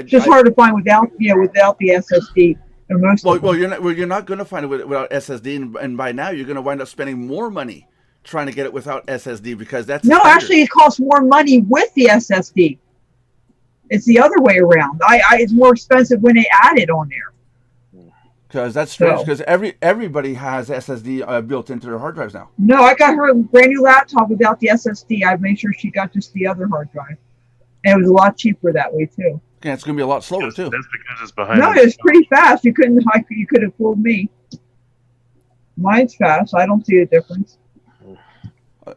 just hard to find without the SSD. You're not going to find it without SSD, and by now you're going to wind up spending more money trying to get it without SSD because that's actually it costs more money with the SSD. It's the other way around. It's more expensive when they add it on there. Because that's strange. So- Because everybody has SSD built into their hard drives now. No, I got her a brand new laptop without the SSD. I made sure she got just the other hard drive, and it was a lot cheaper that way too. Yeah, it's going to be a lot slower too. That's because it's behind. No, the- it was pretty fast. You could have fooled me. Mine's fast. I don't see a difference.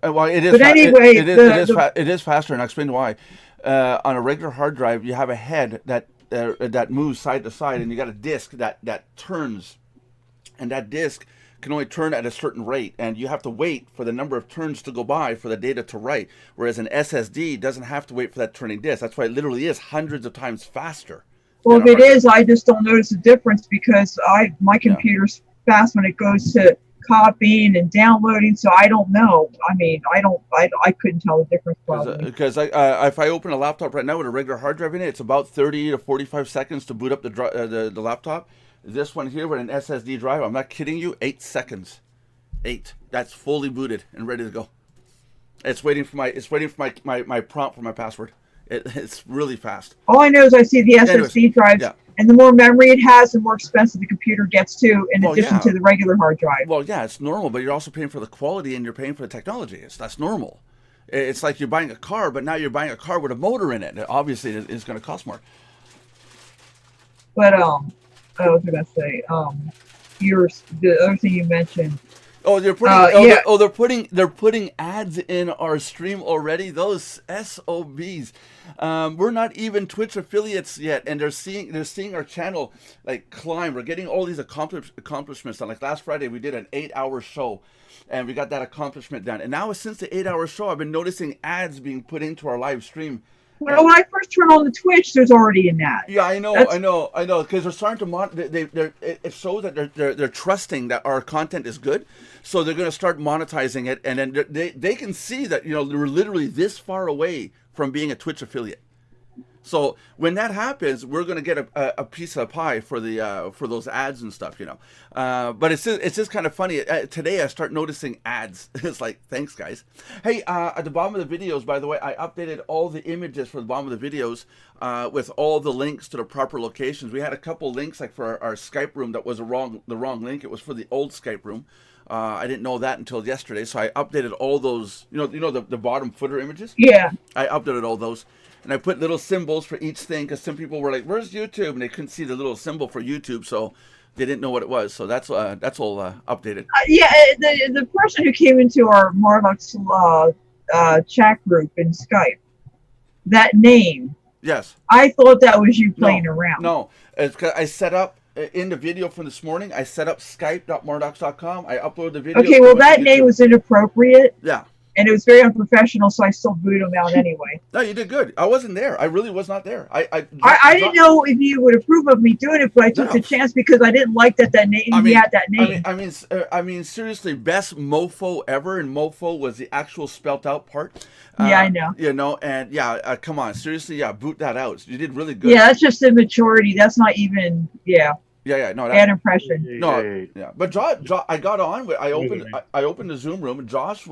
Well, it is. But anyway, it is faster, and I'll explain why. On a regular hard drive, you have a head that moves side to side, and you got a disc that turns, and that disc can only turn at a certain rate, and you have to wait for the number of turns to go by for the data to write. Whereas an SSD doesn't have to wait for that turning disc. That's why it literally is hundreds of times faster. Well, than if a it hard drive. is, I just don't notice a difference because my computer's fast when it goes to copying and downloading. So I don't know. I mean, I couldn't tell the difference probably. Because if I open a laptop right now with a regular hard drive in it, it's about 30 to 45 seconds to boot up the laptop. This one here with an SSD drive, I'm not kidding you, 8 seconds. 8. That's fully booted and ready to go. It's waiting for my prompt for my password. It's really fast. All I know is I see the SSD drives, yeah. and the more memory it has, the more expensive the computer gets too, in Well, addition yeah. to the regular hard drive. Well, yeah, it's normal, but you're also paying for the quality and you're paying for the technology. That's normal. It's like you're buying a car, but now you're buying a car with a motor in it. Obviously, it's going to cost more. But I was gonna say, the other thing you mentioned. Oh, they're putting. Yeah. They're putting ads in our stream already. Those SOBs. We're not even Twitch affiliates yet, and they're seeing our channel like climb. We're getting all these accomplishments done. Like last Friday, we did an 8-hour show, and we got that accomplishment done. And now since the 8-hour show, I've been noticing ads being put into our live stream. Well, when I first turn on the Twitch, there's already an ad. Yeah, I know, because they're starting to it shows that they're trusting that our content is good, so they're going to start monetizing it, and then they can see that we're literally this far away from being a Twitch affiliate. So when that happens, we're going to get a piece of the pie for those ads and stuff, But it's just kind of funny. Today I start noticing ads. It's like, thanks guys. Hey, at the bottom of the videos, by the way, I updated all the images for the bottom of the videos with all the links to the proper locations. We had a couple links like for our Skype room that was the wrong link. It was for the old Skype room. I didn't know that until yesterday, so I updated all those. The bottom footer images. Yeah. I updated all those. And I put little symbols for each thing because some people were like, "Where's YouTube?" and they couldn't see the little symbol for YouTube, so they didn't know what it was. So that's all updated. The person who came into our Mardox chat group in Skype, that name, Yes. I thought that was you playing around. No, it's 'cause I set up in the video from this morning. I set up Skype.mardox.com. I uploaded the video. Okay, well that name was inappropriate. Yeah. And it was very unprofessional, so I still booted him out anyway. No, you did good. I wasn't there. I really was not there. I didn't know if you would approve of me doing it, but I took the chance because I didn't like that name. He had that name. I mean, seriously, best mofo ever, and mofo was the actual spelt out part. Yeah, I know. And come on, seriously, boot that out. You did really good. Yeah, that's just immaturity. That's not even, No, bad impression. No, yeah. But Josh, I got on. I opened the Zoom room, and Josh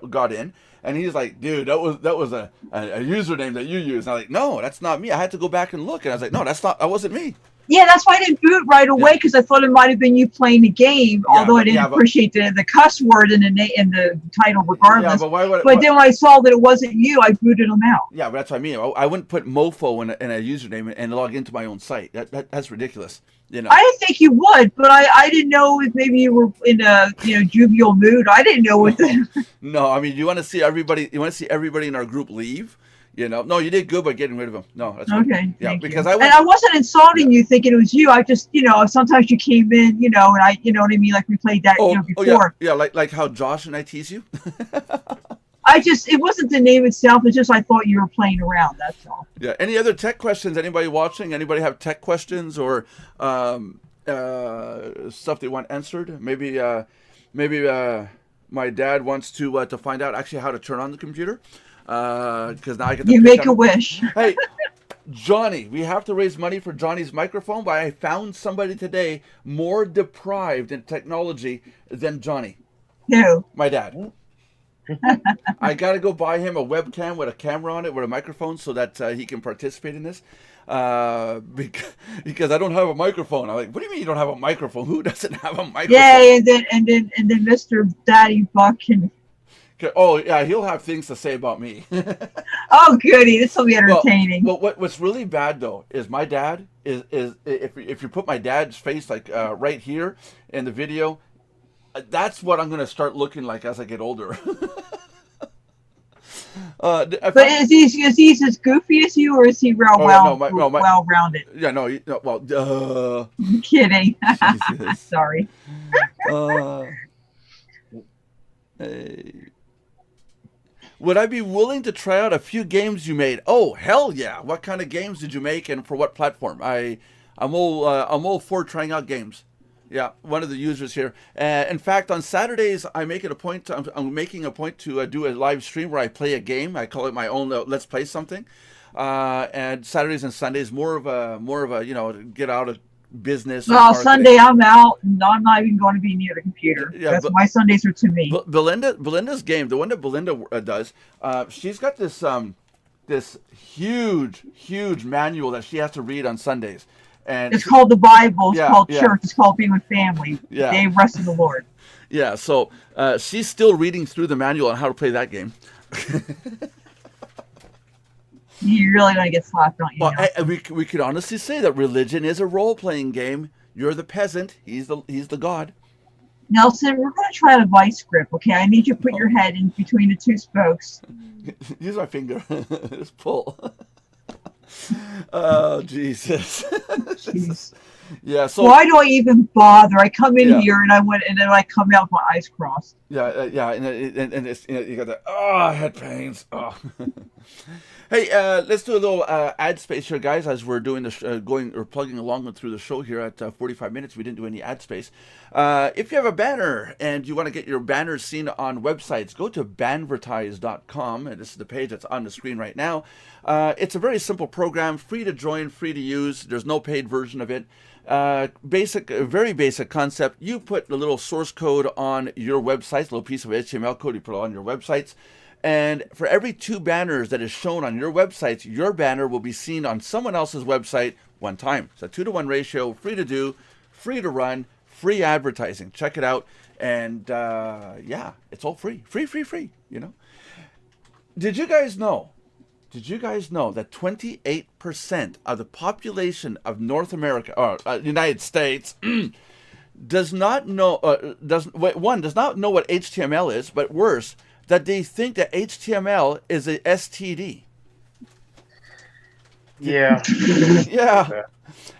got in, and he's like, "Dude, that was a username that you used." And I'm like, "No, that's not me." I had to go back and look, and I was like, "No, that wasn't me." Yeah, that's why I didn't boot right away because I thought it might have been you playing the game. Although I didn't appreciate the cuss word in the title, regardless. Yeah, but then when I saw that it wasn't you, I booted them out. Yeah, but that's what I mean. I wouldn't put mofo in a username and log into my own site. That's ridiculous. I didn't think you would, but I didn't know if maybe you were in a juvenile mood. I didn't know what the. No, I mean, you want to see everybody in our group leave. No, you did good by getting rid of them. No, that's okay. Good. Yeah, because I wasn't insulting you, thinking it was you. I just, sometimes you came in, and I, you know what I mean, like we played that, before. Yeah, like how Josh and I tease you. It wasn't the name itself. It's just I thought you were playing around. That's all. Yeah. Any other tech questions? Anybody watching? Anybody have tech questions or stuff they want answered? Maybe my dad wants to find out actually how to turn on the computer. Because now I get to make a wish. Hey, Johnny, we have to raise money for Johnny's microphone, but I found somebody today more deprived in technology than Johnny. Who? My dad. I got to go buy him a webcam with a camera on it with a microphone so that he can participate in this. Because I don't have a microphone. I'm like, what do you mean you don't have a microphone? Who doesn't have a microphone? Yay! And then Mr. Daddy Buck can. Oh yeah, he'll have things to say about me. Oh, goody! This will be entertaining. Well, what's really bad though is my dad is if you put my dad's face like right here in the video, that's what I'm gonna start looking like as I get older. But is he as goofy as you, or is he real well rounded? Yeah, no, well, I'm kidding. Jesus. Sorry. Hey. Would I be willing to try out a few games you made? Oh, hell yeah! What kind of games did you make, and for what platform? I'm all for trying out games. Yeah, one of the users here. In fact, on Saturdays, I'm making a point to do a live stream where I play a game. I call it my own Let's Play Something. And Saturdays and Sundays, more of a get out of business. Well, Sunday I'm out, and I'm not even going to be near the computer. Yeah, my Sundays are to me. Belinda's game, the one that Belinda does, she's got this huge manual that she has to read on Sundays. And it's called the Bible. It's called church. It's called being with family. Yeah. Day of rest of the Lord. Yeah. So she's still reading through the manual on how to play that game. You're really gonna get slapped, don't you? Well, we could honestly say that religion is a role-playing game. You're the peasant. He's the god. Nelson, we're gonna try the vice grip. Okay, I need you to put your head in between the two spokes. Use my finger. Just pull. Oh, Jesus. Yeah. So why do I even bother? I come in here and then I come out with my eyes crossed. Yeah, and it's you got the head pains. Oh. Hey, let's do a little ad space here, guys, as we're doing the plugging along through the show here at 45 minutes. We didn't do any ad space. If you have a banner and you want to get your banners seen on websites, go to banvertise.com, and this is the page that's on the screen right now. It's a very simple program, free to join, free to use. There's no paid version of it. Very basic concept. You put the little source code on your website, a little piece of HTML code you put on your websites. And for every 2 banners that is shown on your websites, your banner will be seen on someone else's website one time. It's a 2-to-1 ratio, free to do, free to run, free advertising. Check it out. And it's all free. Free, you know. Did you guys know that 28% of the population of North America, or United States, does not know what HTML is, but worse, that they think that HTML is a STD. Yeah. Yeah.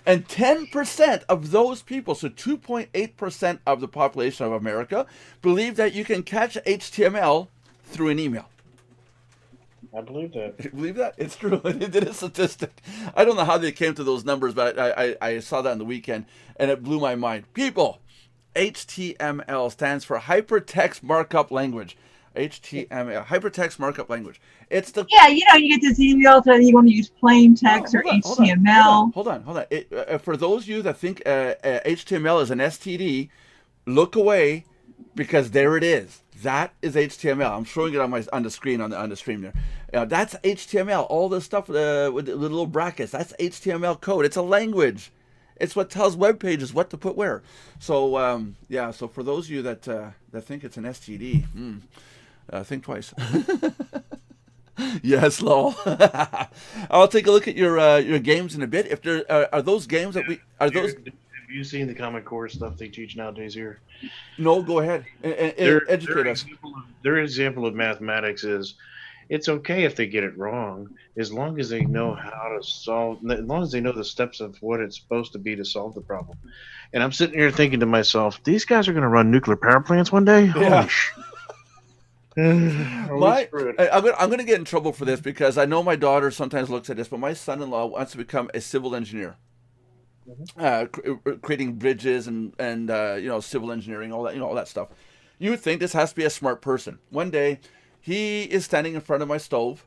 And 10% of those people, so 2.8% of the population of America, believe that you can catch HTML through an email. I believe that. You believe that? It's true. They did a statistic. I don't know how they came to those numbers, but I saw that on the weekend, and it blew my mind. People, HTML stands for Hypertext Markup Language. HTML, Hypertext Markup Language. It's the you get this email that you want to use plain text or HTML. Hold on. For those of you that think HTML is an STD, look away, because there it is. That is HTML. I'm showing it on the screen on the stream there. That's HTML. All this stuff with the little brackets. That's HTML code. It's a language. It's what tells web pages what to put where. So So for those of you that think it's an STD, think twice. Yes, lol. I'll take a look at your games in a bit. If there are those games that Have you seen the Common Core stuff they teach nowadays here? No, go ahead. Educate us. Their example of mathematics is, it's okay if they get it wrong, as long as they know how to solve, as long as they know the steps of what it's supposed to be to solve the problem. And I'm sitting here thinking to myself, these guys are going to run nuclear power plants one day? Yeah. I'm going to get in trouble for this, because I know my daughter sometimes looks at this, but my son-in-law wants to become a civil engineer. Creating bridges and civil engineering, all that stuff. You would think this has to be a smart person. One day, he is standing in front of my stove,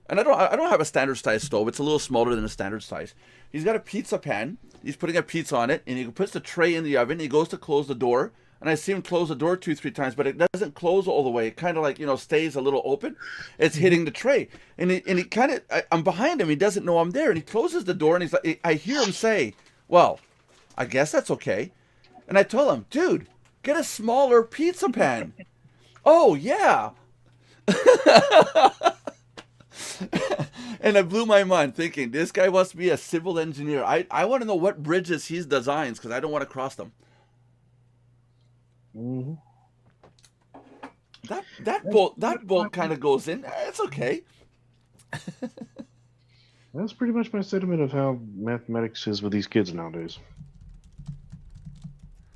and I don't have a standard size stove. It's a little smaller than a standard size. He's got a pizza pan. He's putting a pizza on it, and he puts the tray in the oven. He goes to close the door. and I see him close the door 2-3 times, but it doesn't close all the way. It kind of like stays a little open. It's hitting the tray, and he kind of I'm behind him. He doesn't know I'm there, and he closes the door, and he's like, I hear him say, "Well, I guess that's okay." And I told him, "Dude, get a smaller pizza pan." "Oh yeah." And it blew my mind thinking, this guy must be a civil engineer. I want to know what bridges he designs because I don't want to cross them. Mm-hmm. That bolt kind of goes in. It's okay. That's pretty much my sentiment of how mathematics is with these kids nowadays.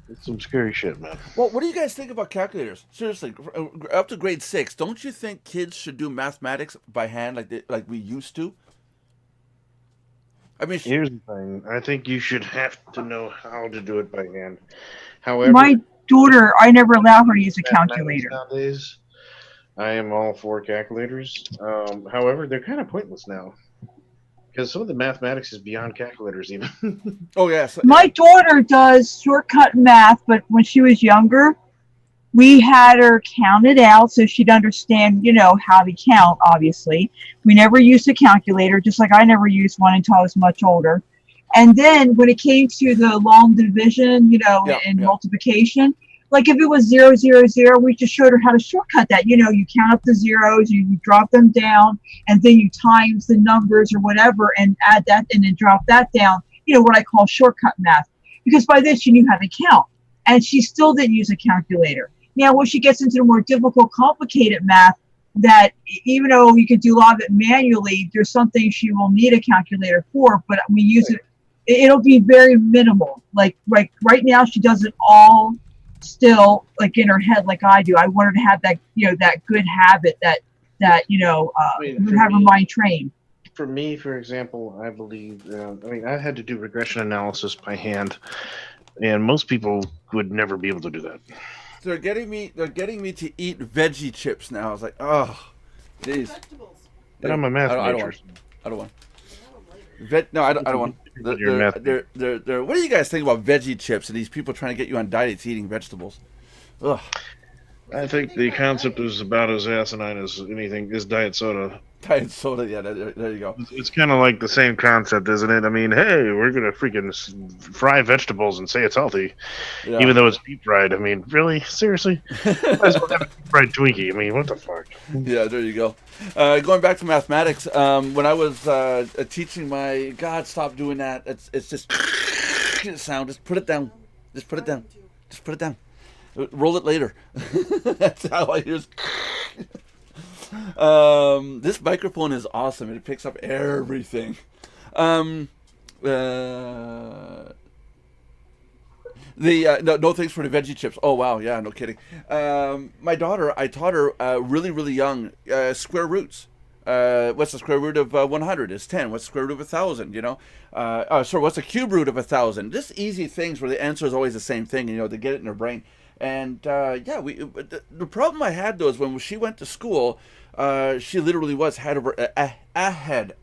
It's some scary shit, man. Well, what do you guys think about calculators? Seriously, up to grade 6, don't you think kids should do mathematics by hand like we used to? I mean, Here's the thing. I think you should have to know how to do it by hand. However, My daughter, I never allow her to use a mathematics calculator. nowadays, I am all for calculators. However, they're kind of pointless now because some of the mathematics is beyond calculators even. oh yes, My daughter does shortcut math, but when she was younger, we had her count it out so she'd understand, how to count, obviously. We never used a calculator, just like I never used one until I was much older. And then when it came to the long division, and multiplication, like if it was 0, 0, 0, we just showed her how to shortcut that. You count up the zeros, you drop them down, and then you times the numbers or whatever and add that and then drop that down. What I call shortcut math. Because by this, she knew how to count. And she still didn't use a calculator. Now, when she gets into the more difficult, complicated math, that even though you could do a lot of it manually, there's some things she will need a calculator for, but we use it. It'll be very minimal. Like right now, she does it all still like in her head, like I do. I want her to have that, that good habit that have her mind trained. For me, for example, I believe, I had to do regression analysis by hand, and most people would never be able to do that. They're getting me to eat veggie chips now. I was like, oh, jeez. Vegetables. But I'm a math I don't major. want. I don't want. Have them later. No, I don't want. You're math. What do you guys think about veggie chips and these people trying to get you on diets eating vegetables? Ugh. I think the concept is about as asinine as anything is diet soda. Diet soda, yeah, there you go. It's kind of like the same concept, isn't it? I mean, hey, we're going to freaking fry vegetables and say it's healthy, Yeah. even though it's deep fried. I mean, really? Seriously? Might as well have a deep fried Twinkie. I mean, what the fuck? Yeah, there you go. Going back to mathematics, when I was teaching my... God, stop doing that. It's just... sound. Just put it down. Just put it down. Just put it down. Roll it later. That's how I use... This microphone is awesome. It picks up everything. No thanks for the veggie chips. Oh wow, yeah, no kidding. My daughter, I taught her really, really young square roots. What's the square root of 100? It's 10. What's the square root of 1,000? What's the cube root of 1,000? Just easy things where the answer is always the same thing. They get it in their brain. And the problem I had though is when she went to school, she literally was ahead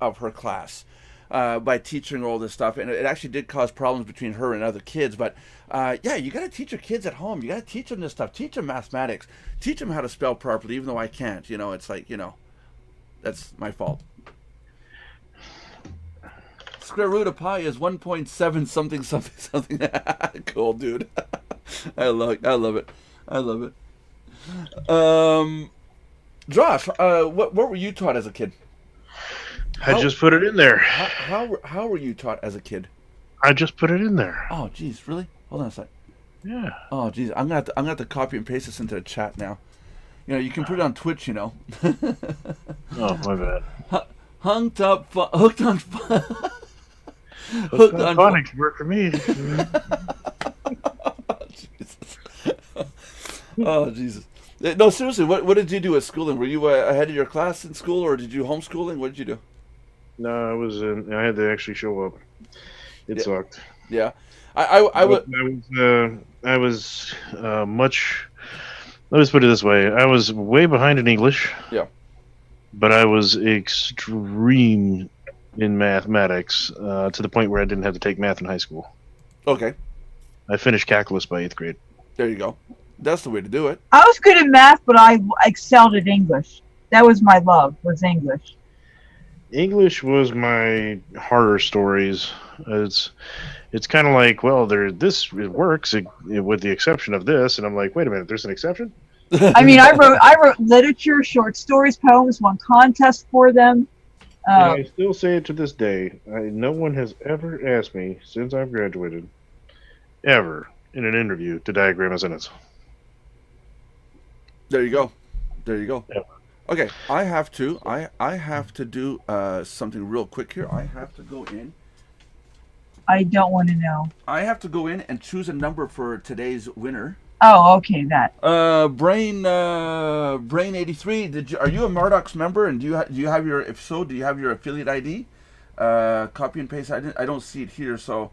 of her class by teaching her all this stuff, and it actually did cause problems between her and other kids. But you got to teach your kids at home. You got to teach them this stuff. Teach them mathematics. Teach them how to spell properly, even though I can't. It's like that's my fault. Square root of pi is 1.7 something something something. Cool, dude. I love it. Josh, what were you taught as a kid? I just put it in there. How were you taught as a kid? I just put it in there. Oh, geez, really? Hold on a sec. Yeah. Oh, geez, I'm gonna have to copy and paste this into the chat now. You can put it on Twitch. Oh, my bad. Hooked on phonics work for me. Oh, Jesus. No, seriously, what did you do at schooling? Were you ahead of your class in school, or did you homeschooling? What did you do? No, I had to actually show up. It sucked. Yeah. I was much... Let's put it this way. I was way behind in English. Yeah. But I was extreme in mathematics to the point where I didn't have to take math in high school. Okay. I finished calculus by 8th grade. There you go. That's the way to do it. I was good at math, but I excelled at English. That was my love, was English. English was my horror stories. It's kind of like, well, this works with the exception of this, and I'm like, wait a minute, there's an exception? I mean, I wrote literature, short stories, poems, won contests for them. And I still say it to this day. No one has ever asked me since I've graduated, ever in an interview, to diagram a sentence. There you go. There you go. Yeah. Okay, I have to do something real quick here. I have to go in. I don't want to know. I have to go in and choose a number for today's winner. Oh, okay, that. Brain 83. Are you a Mardox member? And do you have your, if so, do you have your affiliate ID? Copy and paste. I don't see it here. So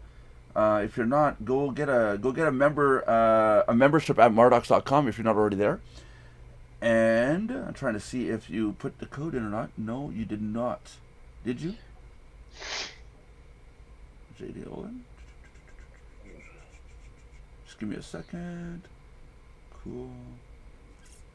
if you're not, go get a membership at Mardox.com if you're not already there. And I'm trying to see if you put the code in or not. No, you did not. Did you? JD Owen. Just give me a second. Cool.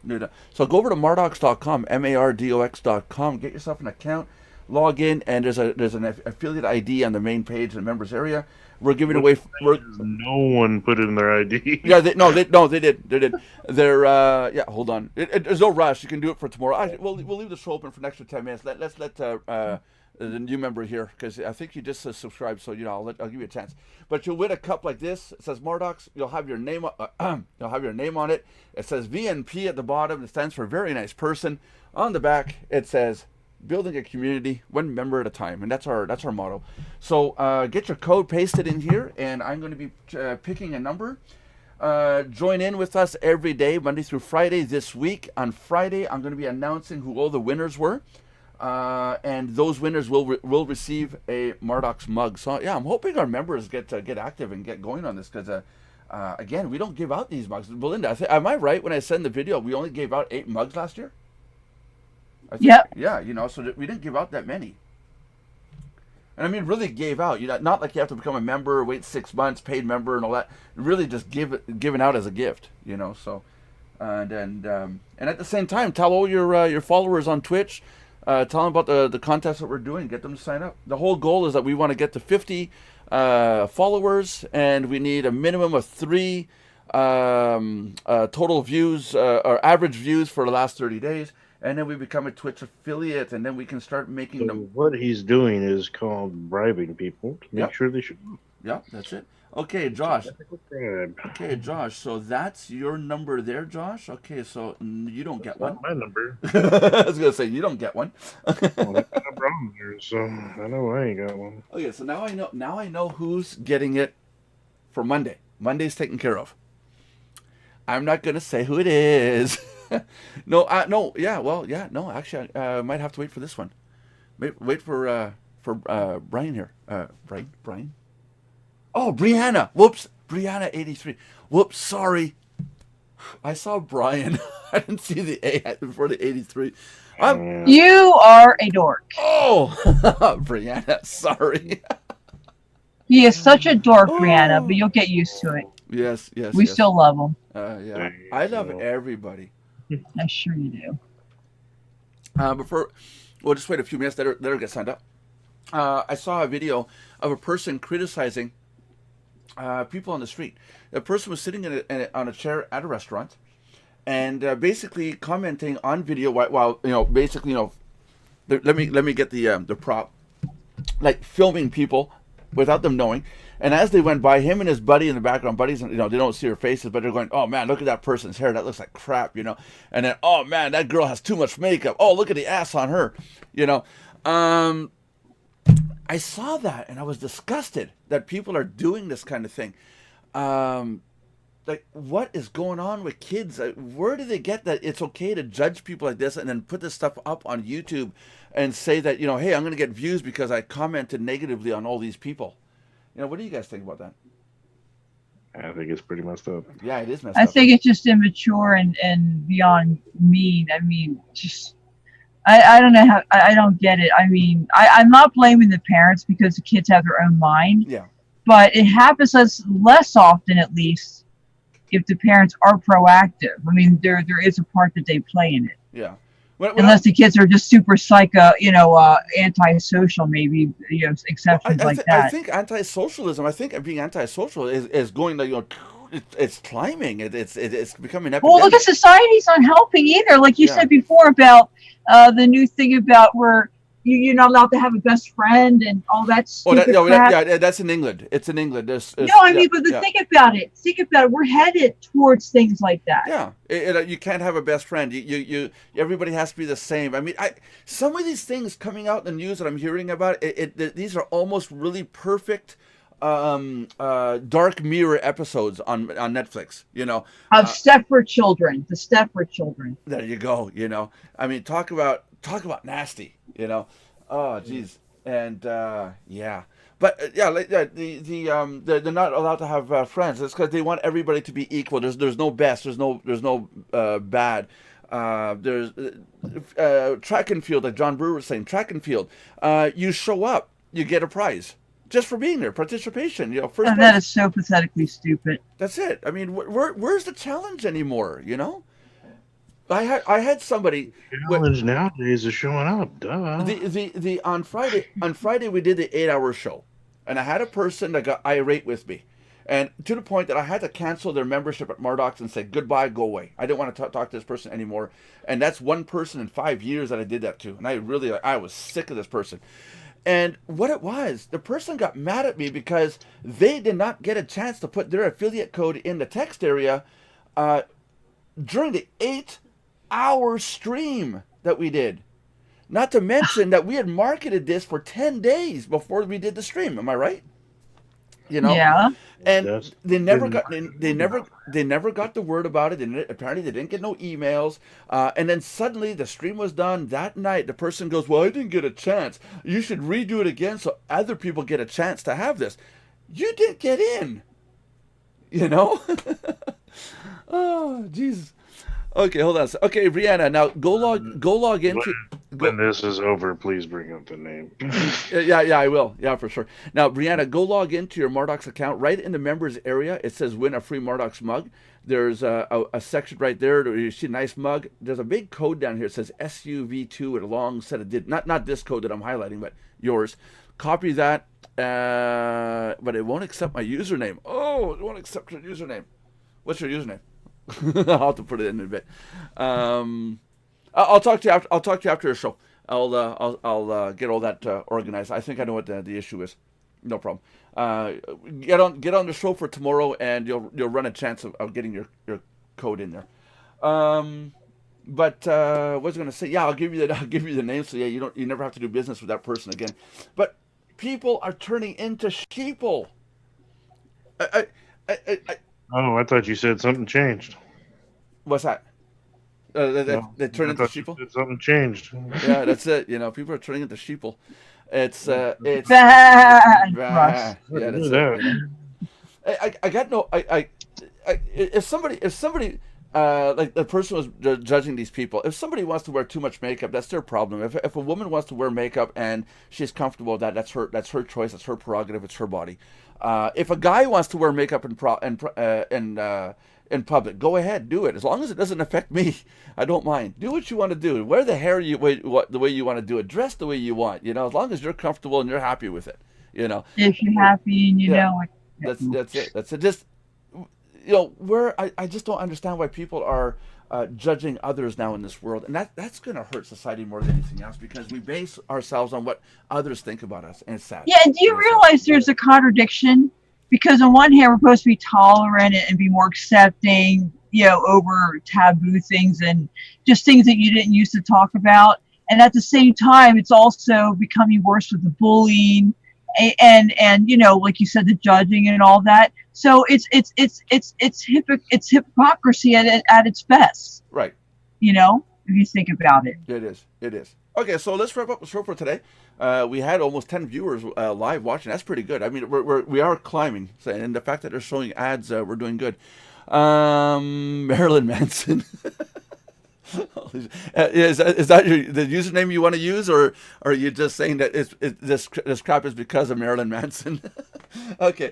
No. So go over to Mardox.com, Mardox.com. Get yourself an account, log in, and there's an affiliate ID on the main page in the members area. We're giving away. No one put in their ID. Yeah, they did. They're yeah. Hold on. There's no rush. You can do it for tomorrow. We'll leave the show open for an extra 10 minutes. Let's let the new member here, because I think you just subscribed, so I'll give you a chance. But you'll win a cup like this. It says Mardox. You'll have your name. You'll have your name on it. It says VNP at the bottom. It stands for very nice person. On the back, it says building a community one member at a time, and that's our motto. So get your code pasted in here, and I'm going to be picking a number. Join in with us every day, Monday through Friday. This week on Friday, I'm going to be announcing who all the winners were. And those winners will receive a Mardox mug. So yeah, I'm hoping our members get active and get going on this, because again, we don't give out these mugs. Belinda, am I right when I send the video? We only gave out 8 mugs last year. Yep. Yeah, so we didn't give out that many. And I mean, really gave out. Not like you have to become a member, wait 6 months, paid member, and all that. Really, just given out as a gift. So, and at the same time, tell all your followers on Twitch. Tell them about the contest that we're doing. Get them to sign up. The whole goal is that we want to get to 50 followers, and we need a minimum of 3 total views or average views for the last 30 days. And then we become a Twitch affiliate, and then we can start making them. What he's doing is called bribing people to make sure they should. Yeah, that's it. Okay, Josh. Okay, Josh. So that's your number there, Josh. Okay, so you don't get one. Not my number. I was gonna say you don't get one. Well, that's not a problem here, so I know I ain't got one. Okay, so now I know. Now I know who's getting it for Monday. Monday's taken care of. I'm not gonna say who it is. No. Actually, I might have to wait for this one. Wait for Brian here. Brian. Oh, Brianna. Whoops. Brianna 83. Whoops. Sorry. I saw Brian. I didn't see the A before the 83. You are a dork. Oh, Brianna. Sorry. He is such a dork, Brianna, but you'll get used to it. Yes. We still love him. Yeah. I love everybody. I'm sure you do. We'll just wait a few minutes. Let her get signed up. I saw a video of a person criticizing people on the street. The person was sitting on a chair at a restaurant, and basically commenting on video while basically let me get the prop, like filming people without them knowing. And as they went by, him and his buddy in the background, buddies, they don't see their faces, but they're going, "Oh man, look at that person's hair. That looks like crap," And then, "Oh man, that girl has too much makeup. Oh, look at the ass on her," I saw that and I was disgusted that people are doing this kind of thing. Like, what is going on with kids? Where do they get that it's okay to judge people like this and then put this stuff up on YouTube and say that, hey, I'm going to get views because I commented negatively on all these people? What do you guys think about that? I think it's pretty messed up. Yeah, it is messed up. I think it's just immature and beyond mean. I mean, I don't know how, I don't get it. I mean, I'm not blaming the parents because the kids have their own mind. Yeah. But it happens less often, at least, if the parents are proactive. I mean, there is a part that they play in it. Yeah. Unless the kids are just super psycho, antisocial, maybe, exceptions I, like I that. think anti-socialism. I think being antisocial is going to it's climbing. It's becoming an Well, look epidemic. at society's not helping either. Like you Yeah. said before about the new thing about where you're not allowed to have a best friend and all that Oh, stupid crap. that's in England. It's in England. No, I mean, but think about it. Think about it. We're headed towards things like that. Yeah, you can't have a best friend. Everybody has to be the same. I mean, some of these things coming out in the news that I'm hearing about, these are almost really perfect Dark Mirror episodes on Netflix. Of Stepford Children, the Stepford Children. There you go. I mean, talk about nasty. Oh, geez, and yeah. But they're not allowed to have friends. It's because they want everybody to be equal. There's no best. There's no bad. There's track and field, like John Brewer was saying. Track and field. You show up, you get a prize just for being there. Participation. First. And that is so pathetically stupid. That's it. I mean, where's the challenge anymore? I had somebody. Challenge nowadays is showing up. Duh. On Friday we did the 8-hour show, and I had a person that got irate with me, and to the point that I had to cancel their membership at Mardox and say goodbye, go away. I didn't want to talk to this person anymore, and that's one person in 5 years that I did that to, and I was sick of this person. And what it was, the person got mad at me because they did not get a chance to put their affiliate code in the text area during the 8-hour stream that we did. Not to mention that we had marketed this for 10 days before we did the stream. Am I right? Yeah. And they never got the word about it. Apparently they didn't get no emails. And then suddenly the stream was done that night. The person goes, "Well, I didn't get a chance. You should redo it again so other people get a chance to have this." You didn't get in. Oh, Jesus. Okay, hold on. Okay, Brianna, now go log into. When this is over, please bring up the name. Yeah, I will. Yeah, for sure. Now, Brianna, go log into your Mardox account. Right in the members area, it says "Win a free Mardox mug." There's a section right there. You see a nice mug. There's a big code down here. It says SUV2 with a long set of not this code that I'm highlighting, but yours. Copy that. But it won't accept my username. Oh, it won't accept your username. What's your username? I'll have to put it in a bit. I'll talk to you after. I'll talk to you after the show. I'll get all that organized. I think I know what the issue is. No problem. Get on the show for tomorrow, and you'll run a chance of getting your code in there. But what was I going to say? Yeah, I'll give you the name. So yeah, you never have to do business with that person again. But people are turning into sheeple. Oh, I thought you said something changed. What's that? They turn into sheeple. Something changed. Yeah, that's it. People are turning into sheeple. It's bad. Yeah, that's it. I got no. If somebody like the person was judging these people, if somebody wants to wear too much makeup, that's their problem. If a woman wants to wear makeup and she's comfortable with that, that's her choice. That's her prerogative. It's her body. If a guy wants to wear makeup in public, go ahead, do it. As long as it doesn't affect me, I don't mind. Do what you want to do. Wear the hair the way you want to do it. Dress the way you want. As long as you're comfortable and you're happy with it. If you're happy and you know it. That's it. That's it. Just where I just don't understand why people are judging others now in this world, and that's going to hurt society more than anything else because we base ourselves on what others think about us, and it's sad. Yeah, do you realize there's a contradiction? Because on one hand, we're supposed to be tolerant and be more accepting, over taboo things and just things that you didn't used to talk about. And at the same time, it's also becoming worse with the bullying and like you said, the judging and all that. So it's hypocrisy at its best. Right. If you think about it. It is. Okay, so let's wrap up the show for today. We had almost 10 viewers live watching. That's pretty good. I mean, we are climbing, and the fact that they're showing ads, we're doing good. Marilyn Manson. Is that the username you want to use, or are you just saying that this crap is because of Marilyn Manson? Okay.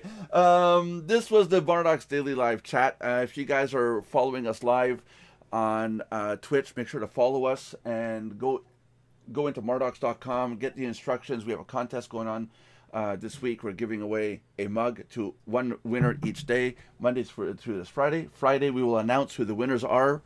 This was the Mardox Daily Live Chat. If you guys are following us live on Twitch, make sure to follow us and go into mardox.com, get the instructions. We have a contest going on this week. We're giving away a mug to one winner each day, Mondays through this Friday. Friday, we will announce who the winners are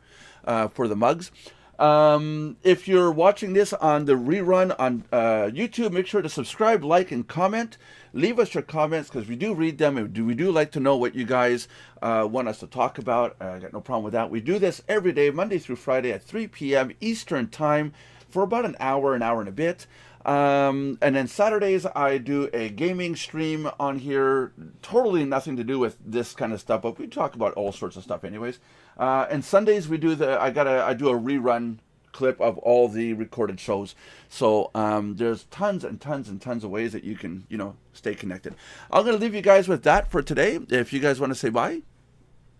for the mugs. If you're watching this on the rerun on YouTube, make sure to subscribe, like, and comment. Leave us your comments because we do read them, and we do like to know what you guys want us to talk about. I got no problem with that. We do this every day, Monday through Friday at 3 p.m. Eastern Time for about an hour and a bit. And then Saturdays, I do a gaming stream on here. Totally nothing to do with this kind of stuff, but we talk about all sorts of stuff anyways. And Sundays, we do I do a rerun clip of all the recorded shows. So there's tons and tons and tons of ways that you can, stay connected. I'm going to leave you guys with that for today. If you guys want to say bye.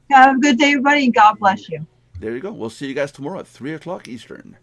Have a good day, everybody, and God bless you. There you go. We'll see you guys tomorrow at 3 o'clock Eastern.